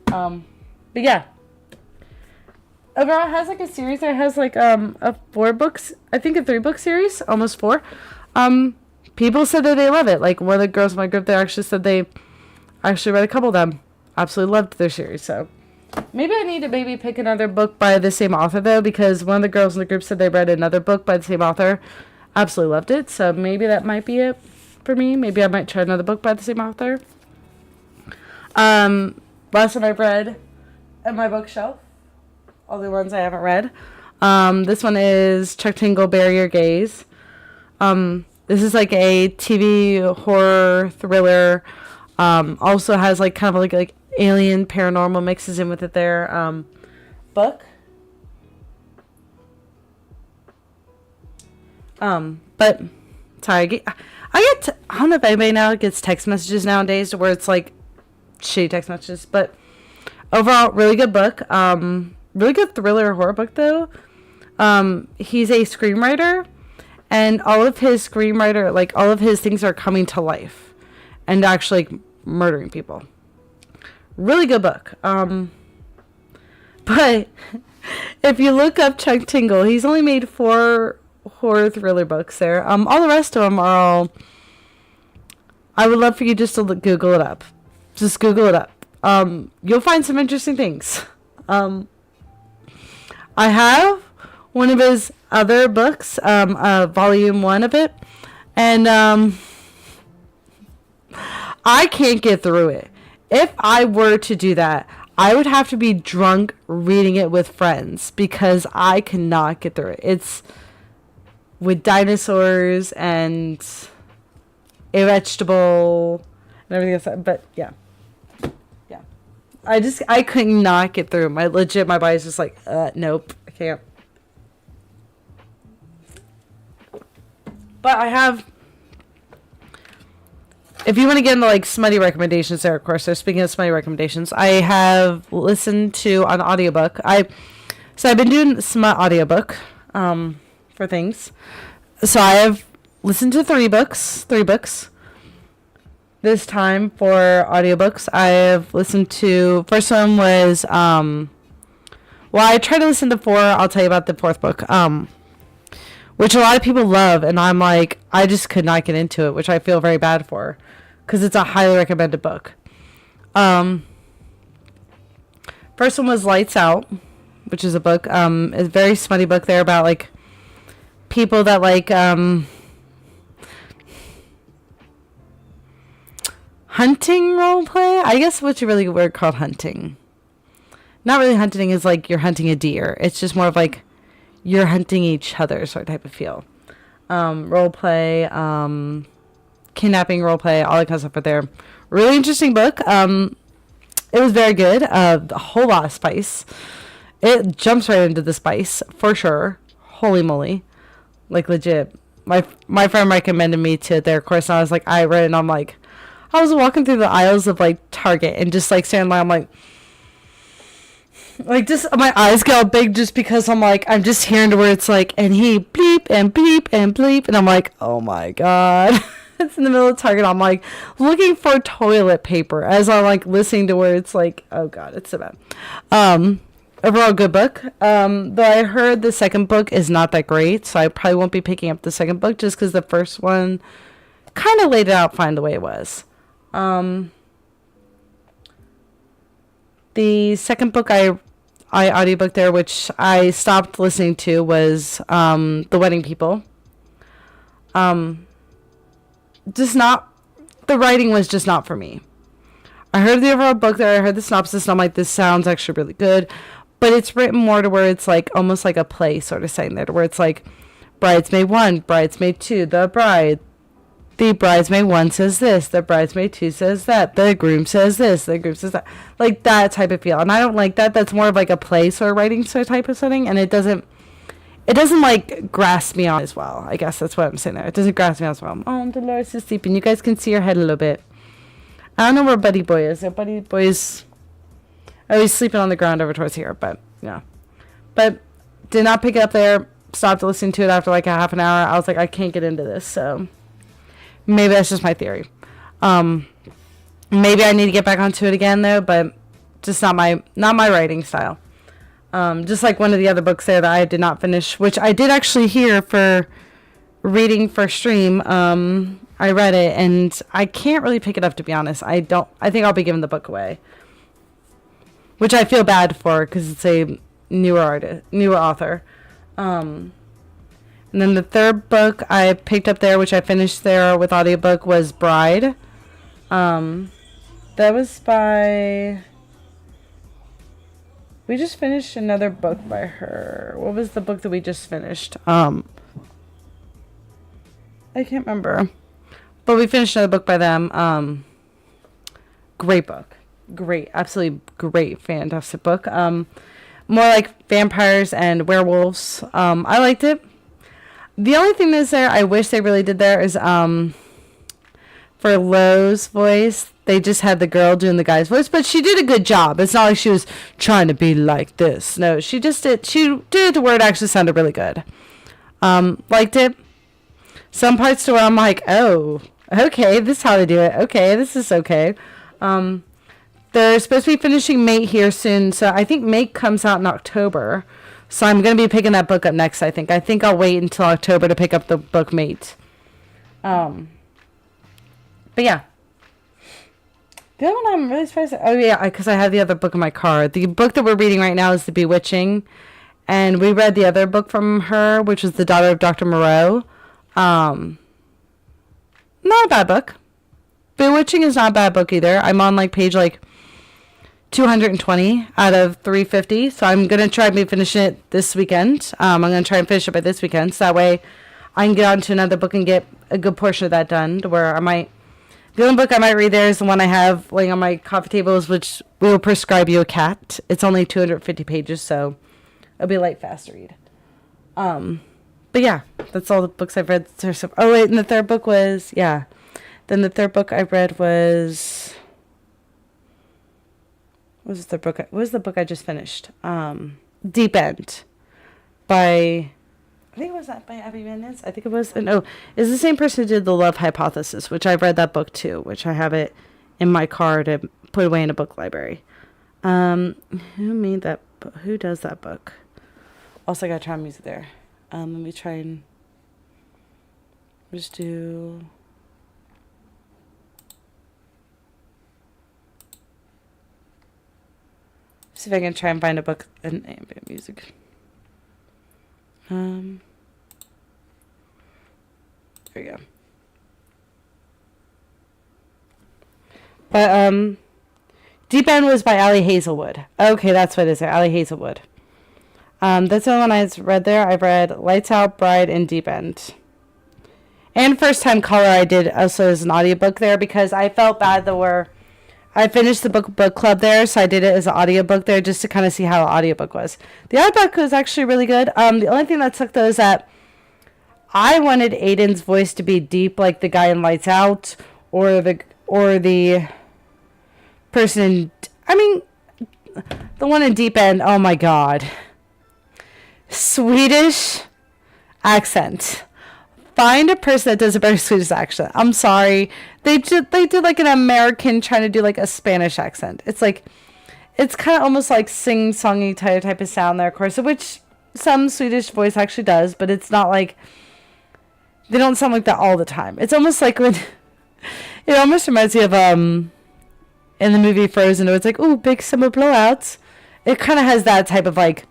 But yeah. Overall, it has like a series. It has like a 4 books, I think a 3-book series, almost 4. People said that they love it. Like one of the girls in my group, they actually said they actually read a couple of them. Absolutely loved their series. So maybe I need to pick another book by the same author though, because one of the girls in the group said they read another book by the same author. Absolutely loved it. So maybe that might be it for me. Maybe I might try another book by the same author. Last one I've read at my bookshelf, all the ones I haven't read. This one is Chuck Tingle, Bury Your Gaze. This is like a TV horror thriller. Also has like kind of like alien paranormal mixes in with it there. Book. But sorry, I don't know if anybody now gets text messages nowadays where it's like shitty text messages, but overall really good book. Really good thriller horror book though. He's a screenwriter, and all of his things are coming to life and actually murdering people. Really good book. But if you look up Chuck Tingle, he's only made 4 horror thriller books there. All the rest of them are all... I would love for you just to Google it up. Just Google it up. You'll find some interesting things. I have one of his other books, volume 1 of it, and I can't get through it. If I were to do that, I would have to be drunk reading it with friends because I cannot get through it. It's with dinosaurs and a vegetable and everything else. But yeah. I could not get through. My body's just like, nope, I can't. But I have, if you want to get into like smutty recommendations there, of course, so speaking of smutty recommendations, I have listened to an audiobook. So I've been doing smut audiobook, for things. So I have listened to 3 books. This time for audiobooks. I have listened to, first one was, well, I tried to listen to 4. I'll tell you about the 4th book, which a lot of people love. And I'm like, I just could not get into it, which I feel very bad for because it's a highly recommended book. First one was Lights Out, which is a book, a very smutty book there about like people that like, hunting role play? I guess what's a really word called hunting. Not really hunting is like you're hunting a deer. It's just more of like you're hunting each other sort of type of feel. Role play, kidnapping role play, all that kind of stuff right there. Really interesting book. It was very good. A whole lot of spice. It jumps right into the spice for sure. Holy moly. Like legit. My friend recommended me to their course and I was like, I read it and I'm like, I was walking through the aisles of like Target and just like standing there, I'm like just my eyes get all big just because I'm like, I'm just hearing to where it's like, and he bleep and bleep and bleep. And I'm like, oh my God. It's in the middle of Target. I'm like looking for toilet paper as I'm like listening to where it's like, oh God, it's so bad. Overall good book. Though I heard the second book is not that great. So I probably won't be picking up the second book just because the first one kind of laid it out fine the way it was. The second book I audiobook there, which I stopped listening to, was The Wedding People. Just not, the writing was just not for me. I heard the overall book there, I heard the synopsis, and I'm like, this sounds actually really good. But it's written more to where it's like almost like a play sort of saying there, to where it's like Bridesmaid 1, Bridesmaid 2, the bride. The bridesmaid 1 says this, the bridesmaid 2 says that, the groom says this, the groom says that. Like that type of feel. And I don't like that. That's more of like a play sort of writing sort of type of setting. And it doesn't like grasp me on as well. I guess that's what I'm saying there. It doesn't grasp me on as well. Oh, Dolores is sleeping. You guys can see her head a little bit. I don't know where Buddy Boy is. Buddy Boy's he's sleeping on the ground over towards here. But yeah. But did not pick it up there. Stopped listening to it after like a half an hour. I was like, I can't get into this. So maybe that's just my theory. Maybe I need to get back onto it again though, but just not my writing style. Just like one of the other books there that I did not finish, which I did actually hear for reading for stream. I read it and I can't really pick it up, to be honest. I think I'll be giving the book away, which I feel bad for because it's a newer author. And then the third book I picked up there, which I finished there with audiobook, was Bride. That was by... We just finished another book by her. What was the book that we just finished? I can't remember. But we finished another book by them. Great book. Great. Absolutely great. Fantastic book. More like vampires and werewolves. I liked it. The only thing that's there, I wish they really did there, is for Lo's voice, they just had the girl doing the guy's voice, but she did a good job. It's not like she was trying to be like this. No, she did it to where it actually sounded really good. Liked it. Some parts to where I'm like, oh, okay, this is how they do it. Okay, this is okay. There they're supposed to be finishing Mate here soon. So I think Mate comes out in October. So I'm going to be picking that book up next, I think. I think I'll wait until October to pick up the book Mate. But yeah. The other one I'm really surprised at, oh yeah, because I have the other book in my car. The book that we're reading right now is The Bewitching. And we read the other book from her, which was The Daughter of Dr. Moreau. Not a bad book. Bewitching is not a bad book either. I'm on like page like 220 out of 350. So I'm going to try and finish it this weekend. I'm going to try and finish it by this weekend. So that way I can get on to another book and get a good portion of that done. To where I might, the only book I might read there is the one I have laying on my coffee tables, which Will Prescribe You a Cat. It's only 250 pages, so it'll be a light, fast read. But yeah, that's all the books I've read. Oh wait, and the third book was, yeah. Then the third book I read was, what was the book I just finished? Deep End by, I think it was that by Abby Mendez. I think it was, no, it's the same person who did The Love Hypothesis, which I've read that book too, which I have it in my car to put away in a book library. Who made that? Who does that book? Also, I gotta try music there. Let me try and just do. See if I can try and find a book in ambient music. There we go. But Deep End was by Ali Hazelwood. Okay, that's what it is. Ali Hazelwood. That's the only one I read there. I've read Lights Out, Bride, and Deep End. And First Time Caller I did also as an audiobook there because I felt bad that I finished the book club there, so I did it as an audiobook there just to kind of see how the audiobook was. The audiobook was actually really good. The only thing that sucked though is that I wanted Aiden's voice to be deep like the guy in Lights Out or the person in, I mean, the one in Deep End. Oh my god. Swedish accent. Find a person that does a better Swedish accent. I'm sorry. They did like an American trying to do like a Spanish accent. It's like, it's kind of almost like sing-songy type of sound there, of course, which some Swedish voice actually does, but it's not like, they don't sound like that all the time. It's almost like when, it almost reminds me of, in the movie Frozen, it's like, ooh, big summer blowouts. It kind of has that type of like,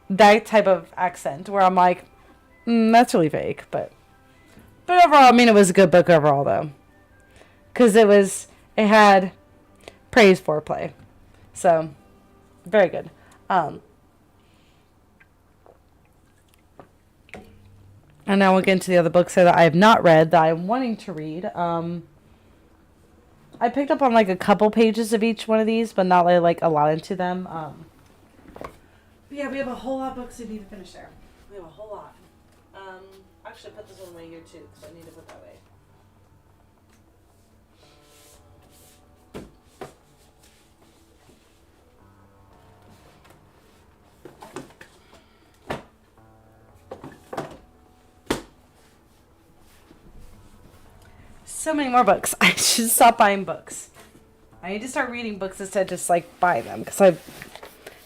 that type of accent where I'm like, that's really fake, but overall, I mean, it was a good book overall, though. Because it had praise foreplay. So, very good. And now we'll get into the other books that I have not read that I'm wanting to read. I picked up on, like, a couple pages of each one of these, but not, like a lot into them. Yeah, we have a whole lot of books we need to finish there. We have a whole lot. Actually, put this one away here too, because I need to put that away. So many more books. I should stop buying books. I need to start reading books instead of just like buy them, because I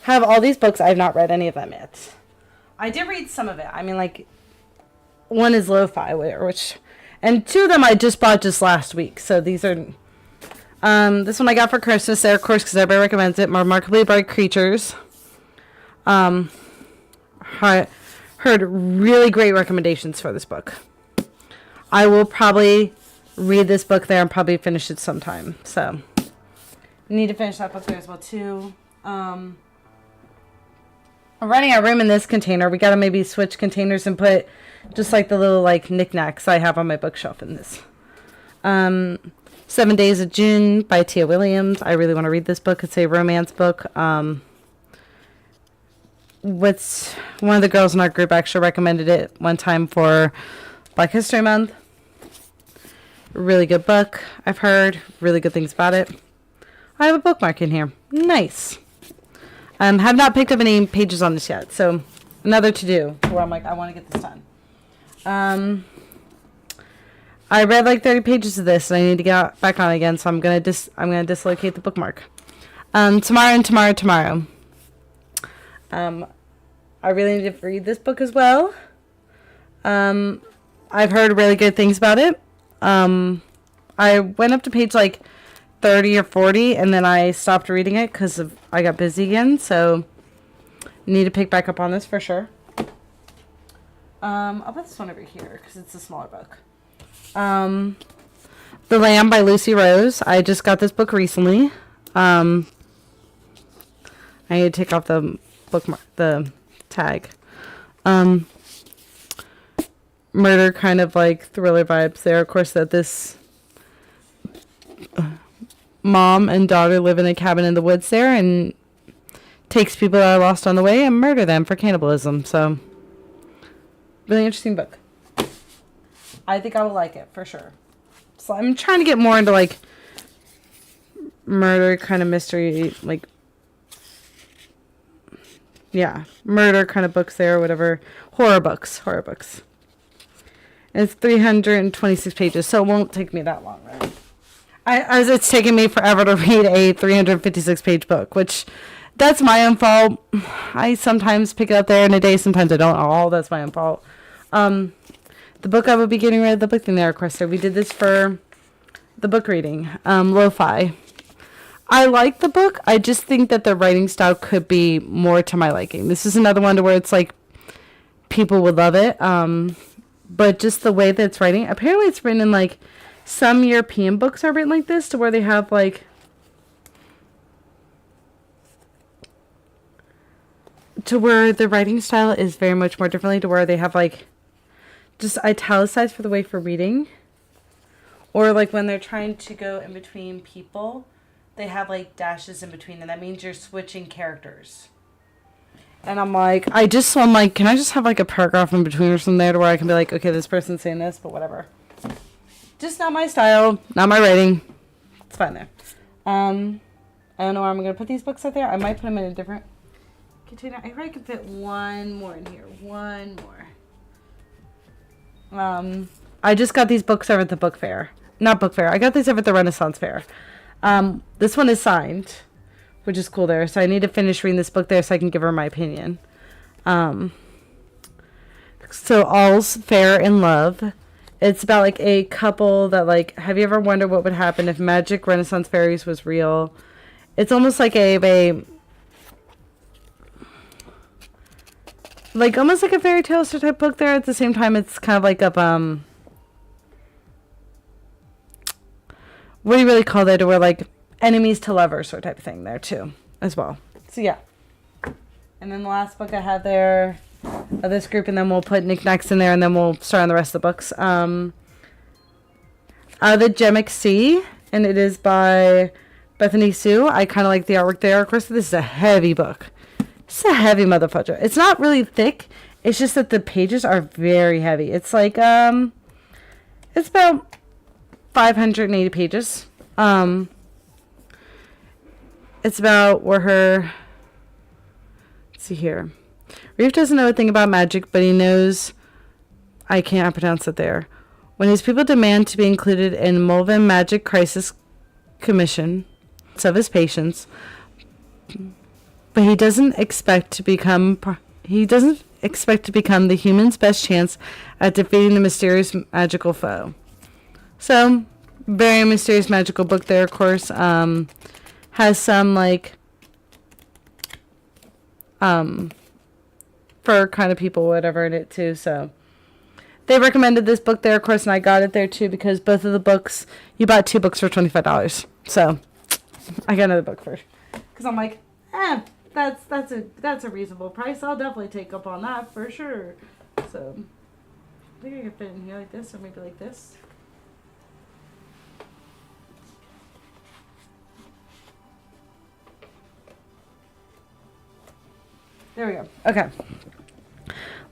have all these books. I have not read any of them yet. I did read some of it. I mean, like, one is Lo-Fi, and two of them I just bought just last week. So these are, this one I got for Christmas there, of course, because everybody recommends it. Remarkably Bright Creatures. Heard really great recommendations for this book. I will probably read this book there and probably finish it sometime. So, need to finish that book there as well too. I'm running out of room in this container. We gotta maybe switch containers and put just like the little like knickknacks I have on my bookshelf in this. 7 Days of June by Tia Williams. I really want to read this book. It's a romance book. What's one of the girls in our group actually recommended it one time for Black History Month. Really good book. I've heard really good things about it. I have a bookmark in here. Nice. Have not picked up any pages on this yet, so another to do where I'm like, I want to get this done. I read like 30 pages of this and I need to get back on again, so I'm gonna dislocate the bookmark. Tomorrow. I really need to read this book as well. I've heard really good things about it. I went up to page like 30 or 40 and then I stopped reading it because I got busy again, so need to pick back up on this for sure. I'll put this one over here because it's a smaller book. The Lamb by Lucy Rose. I just got this book recently. I need to take off the bookmark, the tag. Murder kind of like thriller vibes there. Of course, that this mom and daughter live in a cabin in the woods there and takes people that are lost on the way and murder them for cannibalism. So, really interesting book. I think I will like it for sure. So I'm trying to get more into like murder kind of mystery, like, yeah, murder kind of books there, or whatever. Horror books. And it's 326 pages, so it won't take me that long, right? As it's taken me forever to read a 356 page book, which that's my own fault. I sometimes pick it up there in a day, sometimes I don't. All that's my own fault. The book I will be getting rid of the book thing there, of course. So we did this for the book reading. Lo-fi. I like the book. I just think that the writing style could be more to my liking. This is another one to where it's like people would love it. But just the way that it's writing. Apparently it's written in like some European books are written like this to where they have like to where the writing style is very much more differently to where they have like just italicized for the way for reading, or like when they're trying to go in between people, they have like dashes in between, and that means you're switching characters. And I'm like, can I just have like a paragraph in between or something there to where I can be like, okay, this person's saying this, but whatever. Just not my style, not my writing. It's fine there. I don't know where I'm gonna put these books out there. I might put them in a different container. I probably could fit one more in here. One more. I just got these books over at the book fair. Not book fair. I got these over at the Renaissance Fair. This one is signed, which is cool there. So I need to finish reading this book there so I can give her my opinion. So All's Fair in Love. It's about like a couple that like, have you ever wondered what would happen if magic Renaissance fairies was real? It's almost like almost like a fairy tale type book there. At the same time, it's kind of like a, what do you really call that? Or like enemies to lovers sort of type of thing there too, as well. So yeah. And then the last book I have there of this group, and then we'll put knickknacks in there, and then we'll start on the rest of the books. The Gemic Sea, and it is by Bethany Sue. I kind of like the artwork there. Of course, this is a heavy book. It's a heavy motherfucker. It's not really thick. It's just that the pages are very heavy. It's like, it's about 580 pages. It's about where let's see here. Reef doesn't know a thing about magic, but he knows, I can't pronounce it there. When his people demand to be included in Mulven Magic Crisis Commission of his patients, but he doesn't expect to become the human's best chance at defeating the mysterious magical foe. So, very mysterious magical book there, of course. Has some like fur kind of people, whatever, in it too. So they recommended this book there, of course, and I got it there too because both of the books, you bought 2 books for $25. So I got another book first because I'm like, that's a reasonable price. I'll definitely take up on that for sure. So I think I can fit in here like this, or maybe like this. There we go. Okay.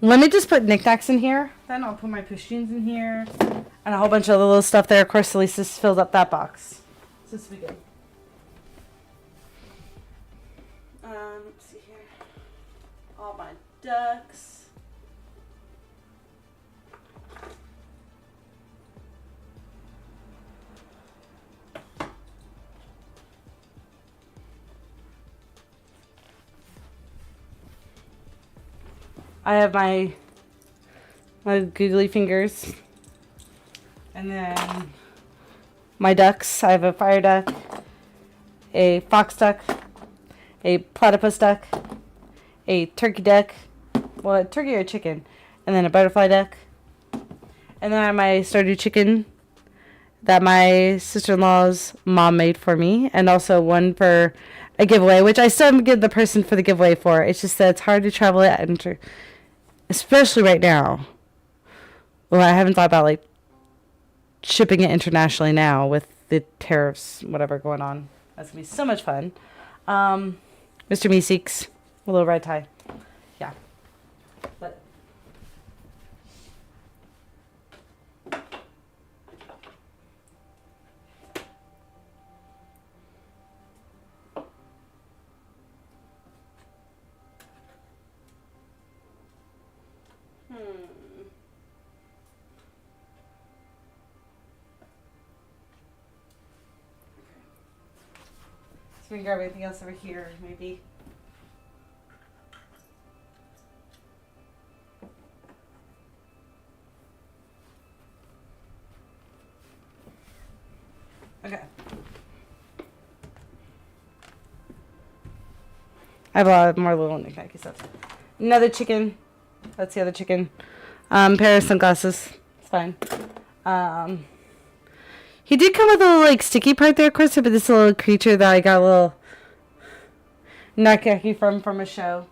Let me just put knickknacks in here. Then I'll put my pushins in here. And a whole bunch of other little stuff there. Of course, at least this filled up that box. So this will be good. Let's see here. All my ducks. I have my googly fingers. And then my ducks. I have a fire duck, a fox duck, a platypus duck, a turkey duck, well, a turkey or a chicken, and then a butterfly duck. And then I have my Stardew chicken that my sister-in-law's mom made for me, and also one for a giveaway, which I still haven't given the person for the giveaway for. It's just that it's hard to travel it, especially right now. Well, I haven't thought about like shipping it internationally now with the tariffs, whatever going on. That's gonna be so much fun. Mr. Meeseeks, a little red tie. Yeah. But we can grab anything else over here, maybe. Okay. I have a lot more little knick-knacky stuff. Another chicken. That's the other chicken. Pair of sunglasses. It's fine. He did come with a little, like, sticky part there, of course, but this little creature that I got a little knick-knacky from a show.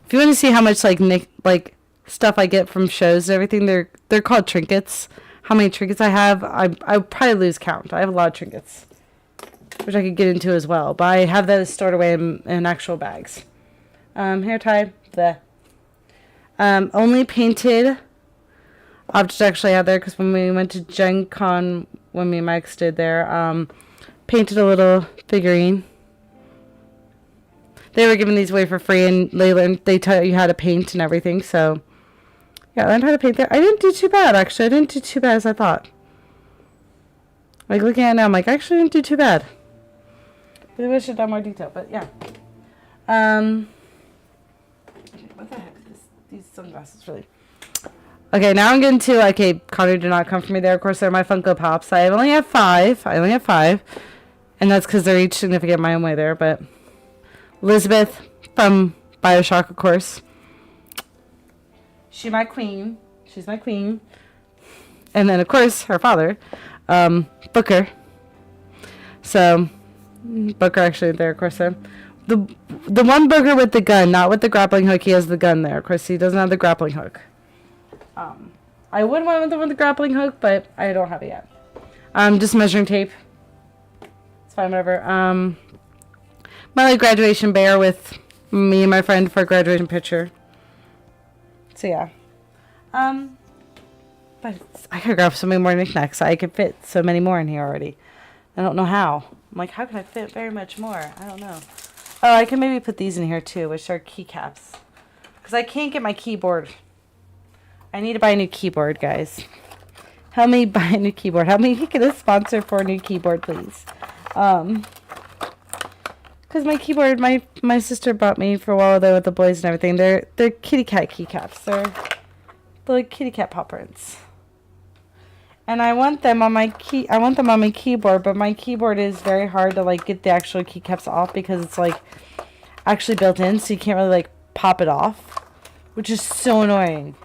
If you want to see how much, like, stuff I get from shows and everything, they're called trinkets. How many trinkets I have, I probably lose count. I have a lot of trinkets, which I could get into as well. But I have those stored away in actual bags. Hair tie. The only painted object actually out there, because when we went to Gen Con, when me and Mike did there, painted a little figurine. They were giving these away for free, and they tell you how to paint and everything, so yeah, I learned how to paint there. I didn't do too bad, actually. I didn't do too bad as I thought. Like, looking at it now, I'm like, I actually didn't do too bad. I wish I'd done more detail, but yeah. Okay, what the heck is this? These sunglasses, really. Okay, now I'm getting to, okay, Connor did not come for me there. Of course, they're my Funko Pops. I only have 5. And that's because they're each significant my own way there, but Elizabeth from Bioshock, of course. She's my queen. And then, of course, her father, Booker. So, Booker actually there, of course. The one Booker with the gun, not with the grappling hook. He has the gun there. Of course, he doesn't have the grappling hook. I would want the one with the grappling hook, but I don't have it yet. Just measuring tape. It's fine, whatever. My graduation bear with me and my friend for a graduation picture. So yeah. But I could grab so many more knickknacks. I could fit so many more in here already. I don't know how. I'm like, how can I fit very much more? I don't know. Oh, I can maybe put these in here too, which are keycaps. Because I can't get my keyboard. I need to buy a new keyboard, guys. Help me buy a new keyboard. Help me get a sponsor for a new keyboard, please. Because my keyboard, my sister bought me for a while there with the boys and everything. They're kitty cat keycaps. They're like kitty cat paw prints. And I want them on my keyboard, but my keyboard is very hard to like get the actual keycaps off because it's like actually built in, so you can't really like pop it off, which is so annoying.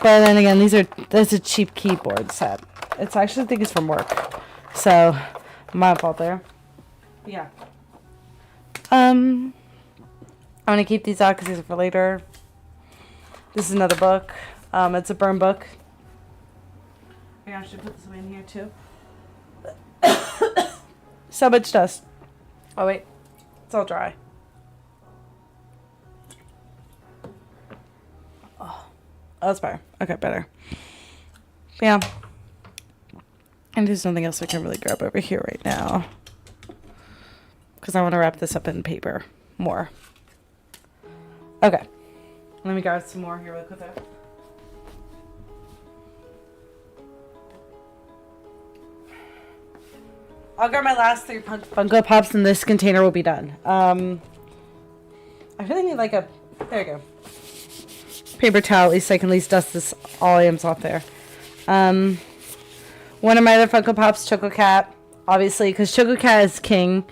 But then again, that's a cheap keyboard set. It's actually, I think it's from work. So, my fault there. But yeah. I'm going to keep these out because these are for later. This is another book. It's a burn book. I actually put this away in here too. So much dust. Oh wait. It's all dry. Oh, that's better. Okay, better. Yeah. And there's nothing else I can really grab over here right now. Because I want to wrap this up in paper more. Okay. Let me grab some more here real quick. I'll grab my last 3 Funko Pops and this container will be done. I really need like a There you go. Paper towel, at least I can at least dust this all items off there. One of my other Funko Pops, Choco Cat, obviously, because Choco Cat is king.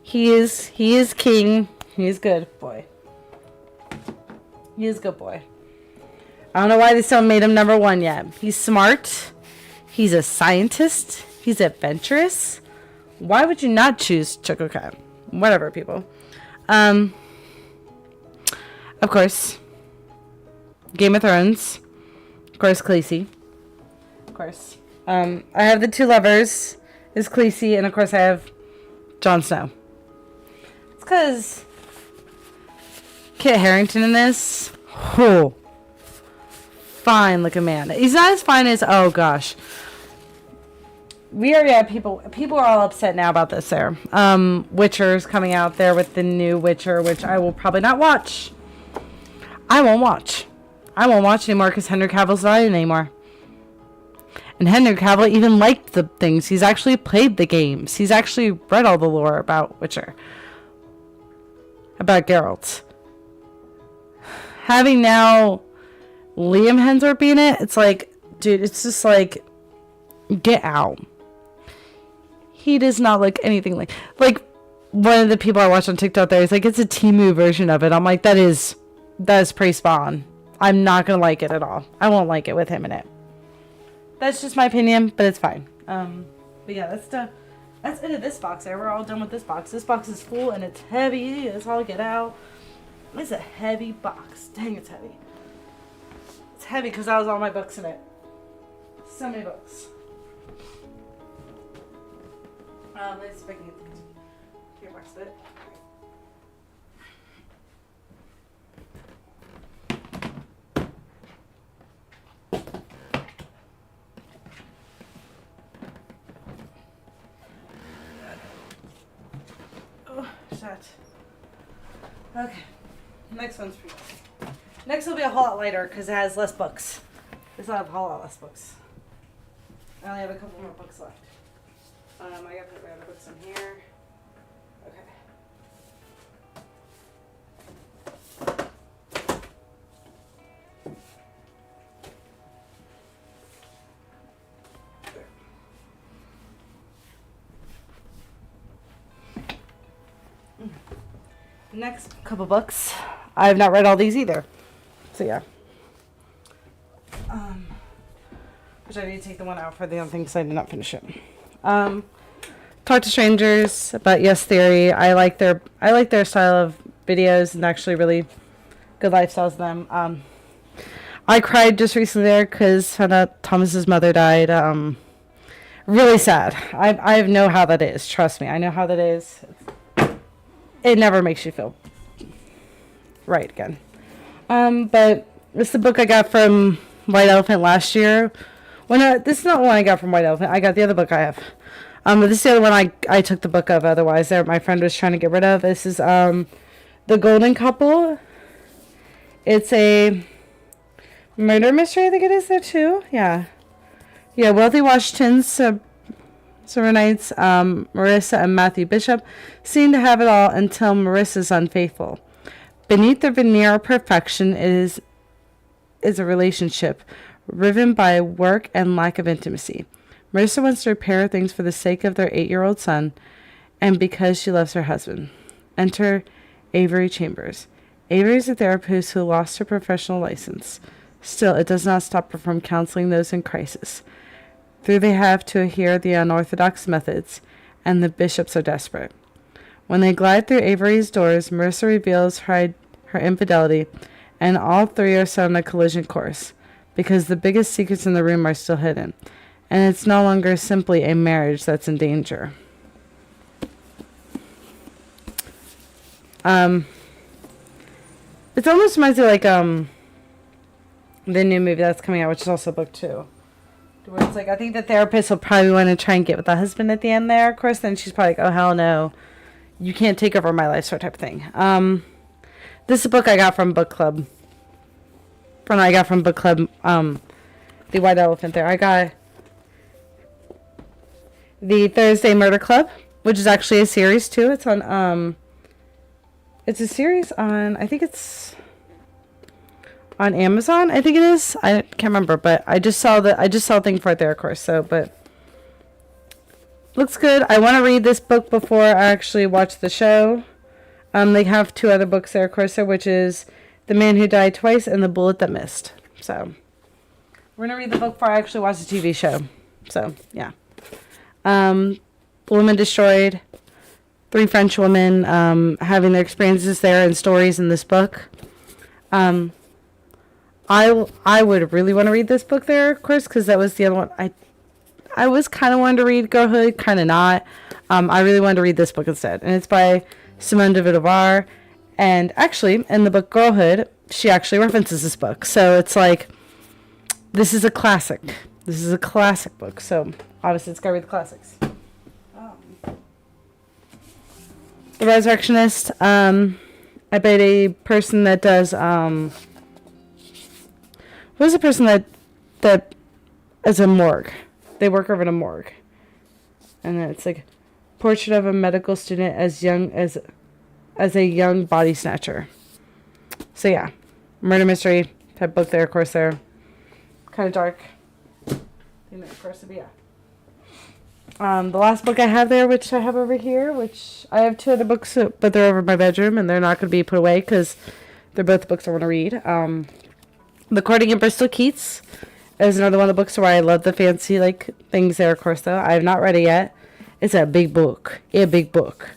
He is king. He's good boy. He is good boy. I don't know why they still made him number 1 yet. He's smart. He's a scientist. He's adventurous. Why would you not choose Choco Cat? Whatever, people. Of course, Game of Thrones. Of course, Khaleesi. Of course. I have the 2 lovers. Is Khaleesi, and of course I have Jon Snow. It's because Kit Harington in this. Oh, fine looking man. He's not as fine as, oh gosh. We already have people are all upset now about this there. Witcher's coming out there with the new Witcher, which I will probably not watch. I won't watch anymore because Henry Cavill's not in anymore. And Henry Cavill even liked the things. He's actually played the games. He's actually read all the lore about Witcher. About Geralt. Having now Liam Hemsworth being it, it's like, dude, it's just like, get out. He does not look anything like one of the people I watched on TikTok there is like, it's a Temu version of it. I'm like, that is pretty spawn. I'm not gonna like it at all. I won't like it with him in it. That's just my opinion, but it's fine. But yeah, that's it of this box there. We're all done with this box. This box is full and it's heavy. That's all I get out. It's a heavy box. Dang, it's heavy. It's heavy because that was all my books in it. So many books. Let's see if I can get the rest of it. Oh, shit. Okay. Next one's for you. Next will be a whole lot lighter because it has less books. This will have a whole lot less books. I only have a couple more books left. I gotta put my other books in here. Okay. Next couple books. I have not read all these either. So yeah. Which I need to take the one out for the other thing because I did not finish it. Talk to Strangers about Yes Theory. I like their style of videos and actually really good lifestyles of them. I cried just recently there because found out Thomas's mother died. Really sad. I know how that is. Trust me, I know how that is. It never makes you feel right again. But this is the book I got from White Elephant last year. This is not one I got from White Elephant. I got the other book I have. But this is the other one I took the book of. Otherwise, there my friend was trying to get rid of. This is The Golden Couple. It's a murder mystery. I think it is there too. Yeah. Wealthy Washington's Serenites, Marissa and Matthew Bishop seem to have it all until Marissa's unfaithful. Beneath the veneer of perfection is a relationship riven by work and lack of intimacy. Marissa wants to repair things for the sake of their 8-year-old son and because she loves her husband. Enter Avery Chambers. Avery is a therapist who lost her professional license. Still, it does not stop her from counseling those in crisis. Though they have to adhere the unorthodox methods, and the bishops are desperate. When they glide through Avery's doors, Marissa reveals her infidelity, and all three are set on a collision course, because the biggest secrets in the room are still hidden, and it's no longer simply a marriage that's in danger. It almost reminds me like the new movie that's coming out, which is also book 2. Where it's like, I think the therapist will probably want to try and get with the husband at the end there, of course. Then she's probably like, oh, hell no. You can't take over my life, sort of type of thing. This is a book I got from book club. The White Elephant there. I got the Thursday Murder Club, which is actually a series, too. It's on, it's a series on, I think it's on Amazon, I think it is. I can't remember, but I just saw a thing for it there, of course. So, but looks good. I want to read this book before I actually watch the show. They have 2 other books there, of course, which is The Man Who Died Twice and The Bullet That Missed. So we're gonna read the book before I actually watch the TV show. So yeah. Woman Destroyed. 3 French women having their experiences there and stories in this book. I would really want to read this book there, of course, because that was the other one. I was kind of wanting to read Girlhood, kind of not. I really wanted to read this book instead. And it's by Simone de Beauvoir. And actually, in the book Girlhood, she actually references this book. So it's like, this is a classic. This is a classic book. So obviously, it's got to read the classics. The Resurrectionist. I bet a person that does... Who's the person that is a morgue? They work over in a morgue. And then it's like portrait of a medical student as young as a young body snatcher. So yeah. Murder mystery type book there, of course there. Kind of dark. Of course, yeah. The last book I have there, which I have over here, which I have 2 other books, but they're over in my bedroom and they're not going to be put away because they're both books I want to read. The Courting of Bristol Keats is another one of the books where I love the fancy things there, of course, though. I have not read it yet. It's a big book. A big book.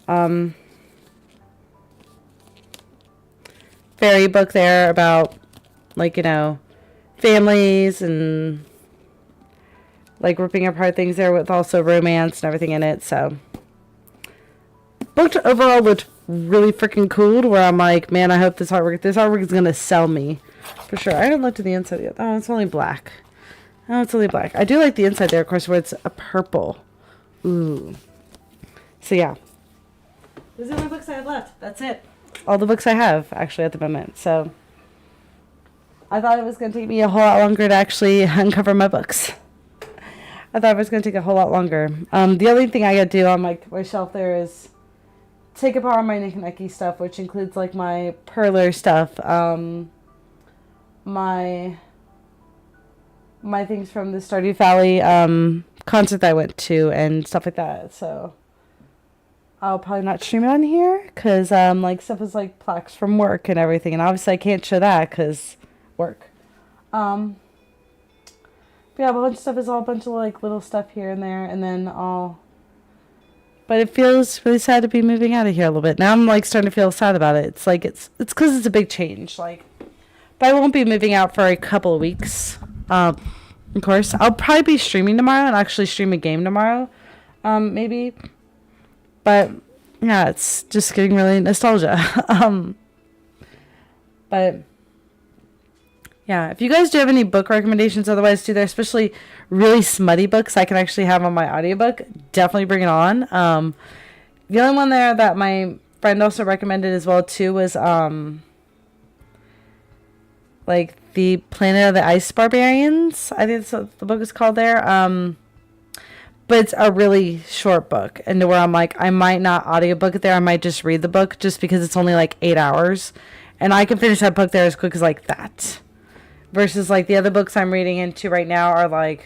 Fairy book there about, families and, ripping apart things there with also romance and everything in it, so. Book overall looked really freaking cool, where I'm like, man, I hope this artwork is going to sell me. For sure. I haven't looked at the inside yet. Oh, it's only black. Oh, it's only black. I do like the inside there, of course, where it's a purple. Ooh. So, yeah. Those are the books I have left. That's it. All the books I have, actually, at the moment. So, I thought it was going to take me a whole lot longer to actually uncover my books. I thought it was going to take a whole lot longer. The only thing I got to do on my shelf there is take apart all my Nick and Nicky stuff, which includes, my Perler stuff, my things from the Stardew Valley concert that I went to and stuff like that. So I'll probably not stream it on here because stuff is plaques from work and everything, and obviously I can't show that because work. But yeah, a bunch of stuff is all a bunch of little stuff here and there, and then But it feels really sad to be moving out of here a little bit. Now I'm starting to feel sad about it. It's it's because it's a big change. But I won't be moving out for a couple of weeks. Of course, I'll probably be streaming tomorrow and actually stream a game tomorrow, maybe. But yeah, it's just getting really nostalgia. But yeah, if you guys do have any book recommendations, otherwise too, there, especially really smutty books I can actually have on my audiobook, definitely bring it on. The only one there that my friend also recommended as well too was the Planet of the Ice Barbarians. I think that's what the book is called there. But it's a really short book, and where I'm I might not audiobook it there. I might just read the book just because it's only 8 hours, and I can finish that book there as quick as that. Versus the other books I'm reading into right now are the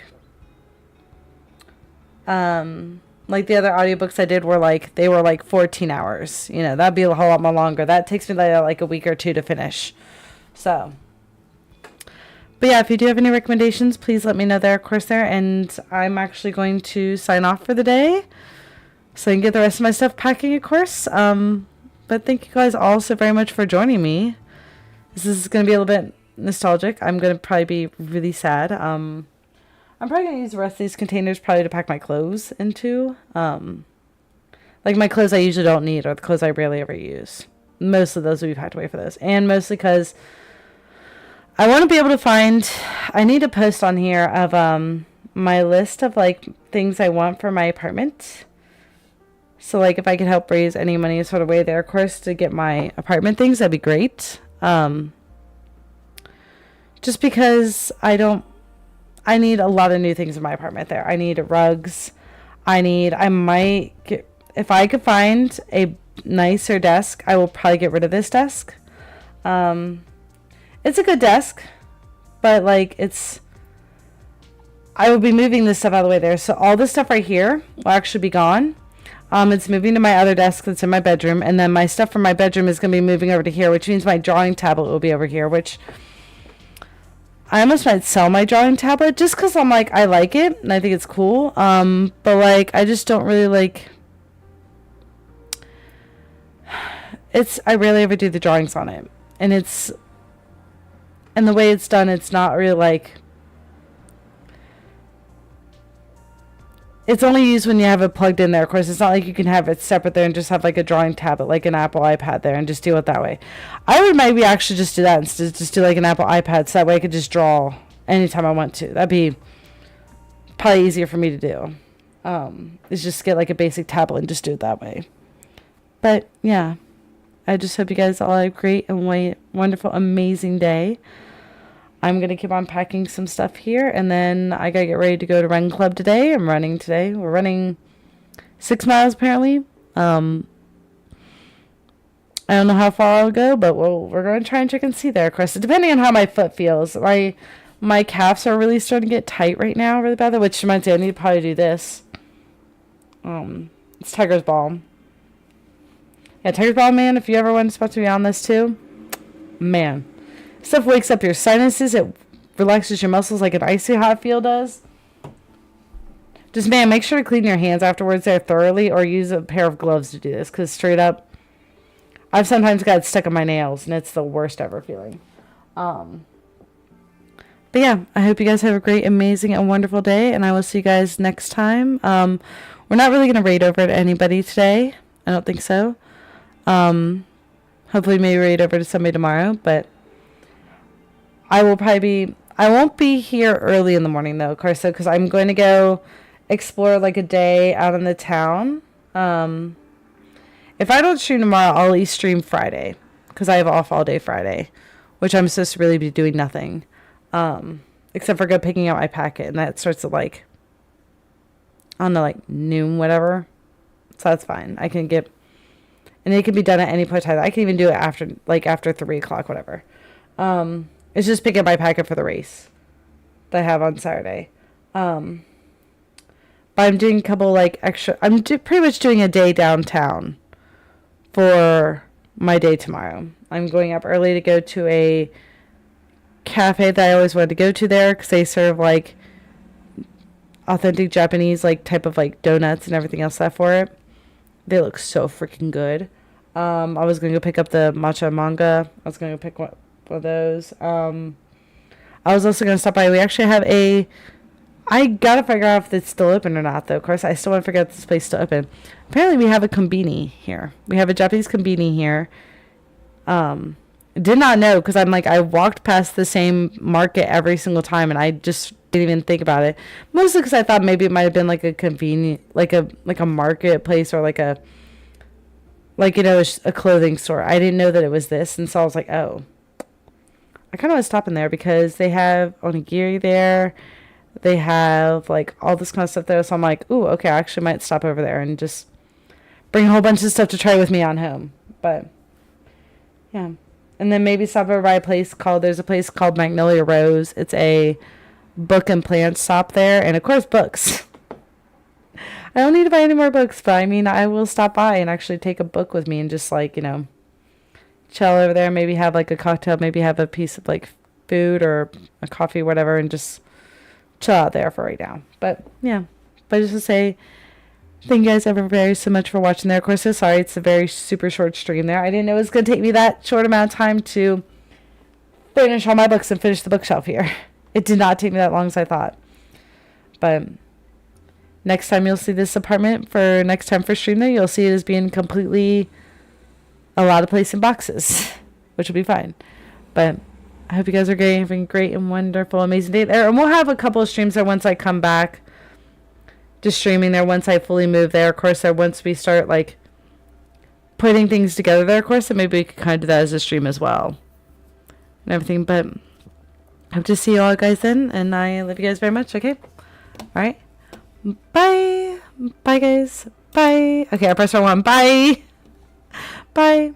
other audiobooks I did were they were 14 hours. That'd be a whole lot more longer. That takes me a week or 2 to finish. So. But yeah, if you do have any recommendations, please let me know there, of course, there. And I'm actually going to sign off for the day so I can get the rest of my stuff packing, of course. But thank you guys all so very much for joining me. This is going to be a little bit nostalgic. I'm going to probably be really sad. I'm probably going to use the rest of these containers probably to pack my clothes into. My clothes I usually don't need, or the clothes I rarely ever use. Most of those will be packed away for this. And mostly because I want to be able to find, I need a post on here of my list of things I want for my apartment. So if I could help raise any money sort of way there, of course, to get my apartment things, that'd be great. Just because I need a lot of new things in my apartment there. I need rugs. If I could find a nicer desk, I will probably get rid of this desk. It's a good desk, but like I will be moving this stuff out of the way there. So all this stuff right here will actually be gone. It's moving to my other desk that's in my bedroom, and then my stuff from my bedroom is going to be moving over to here, which means my drawing tablet will be over here, which I almost might sell my drawing tablet just because I'm like, I like it and I think it's cool. But like, I just don't really like, I rarely ever do the drawings on it, and the way it's done, it's not really like, it's only used when you have it plugged in there. Of course, it's not like you can have it separate there and just have like a drawing tablet, like an Apple iPad there, and just do it that way. I would maybe actually just do that instead, just do like an Apple iPad, so that way I could just draw anytime I want to. That'd be probably easier for me to do. Is just get like a basic tablet and just do it that way. But yeah, I just hope you guys all have a great and wonderful, amazing day. I'm going to keep on packing some stuff here, and then I got to get ready to go to run club today. I'm running today. We're running 6 miles apparently. I don't know how far I'll go, but we're going to try and check and see there, of course, depending on how my foot feels. My calves are really starting to get tight right now, really bad, which reminds me, I need to probably do this. It's Tiger's Balm. Yeah, Tiger's Balm, man, if you ever want to sponsor me on this too, man. Stuff wakes up your sinuses. It relaxes your muscles like an icy hot feel does. Just, man, make sure to clean your hands afterwards there thoroughly, or use a pair of gloves to do this, because straight up, I've sometimes got it stuck in my nails, and it's the worst ever feeling. But yeah, I hope you guys have a great, amazing, and wonderful day, and I will see you guys next time. We're not really going to raid over to anybody today. I don't think so. Hopefully maybe raid over to somebody tomorrow, but I won't be here early in the morning though, of course, because I'm going to go explore like a day out in the town. If I don't stream tomorrow, I'll at least stream Friday, because I have off all day Friday, which I'm supposed to really be doing nothing, except for go picking out my packet, and that starts at like, I don't know, like noon, whatever. So that's fine. I can get, and it can be done at any point in time. I can even do it after 3 o'clock, whatever. It's just picking up my packet for the race that I have on Saturday. But I'm doing a couple like extra. I'm pretty much doing a day downtown for my day tomorrow. I'm going up early to go to a cafe that I always wanted to go to there, because they serve like authentic Japanese like type of like donuts and everything else that for it. They look so freaking good. I was gonna go pick up the matcha manga. I was gonna go pick one of those. I was also going to stop by. We actually have I gotta figure out if it's still open or not, though. Of course, I still want to figure out if this place is still open. Apparently, we have a konbini here. We have a Japanese konbini here. Did not know, because I'm like, I walked past the same market every single time, and I just didn't even think about it. Mostly because I thought maybe it might have been like a convenient, like a marketplace, or like a clothing store. I didn't know that it was this, and so I was like, oh. I kind of want to stop in there, because they have onigiri there. They have like all this kind of stuff there. So I'm like, ooh, okay, I actually might stop over there and just bring a whole bunch of stuff to try with me on home. But yeah. And then maybe stop over by there's a place called Magnolia Rose. It's a book and plant shop there. And of course, books. I don't need to buy any more books, but I mean, I will stop by and actually take a book with me and just like, chill over there, maybe have like a cocktail, maybe have a piece of like food or a coffee, whatever, and just chill out there for right now. But yeah, but just to say thank you guys ever very so much for watching there. Of course, so sorry it's a very super short stream there. I didn't know it was going to take me that short amount of time to finish all my books and finish the bookshelf here. It did not take me that long as I thought. But next time you'll see this apartment for next time for stream there, you'll see it as being completely a lot of place in boxes, which will be fine. But I hope you guys are having a great and wonderful, amazing day there. And we'll have a couple of streams there once I come back. Just streaming there once I fully move there. Of course, once we start like putting things together there, of course, then maybe we could kind of do that as a stream as well. And everything. But I hope to see you all guys then. And I love you guys very much. Okay? Alright. Bye. Bye, guys. Bye. Okay, I pressed R1. Bye. Bye.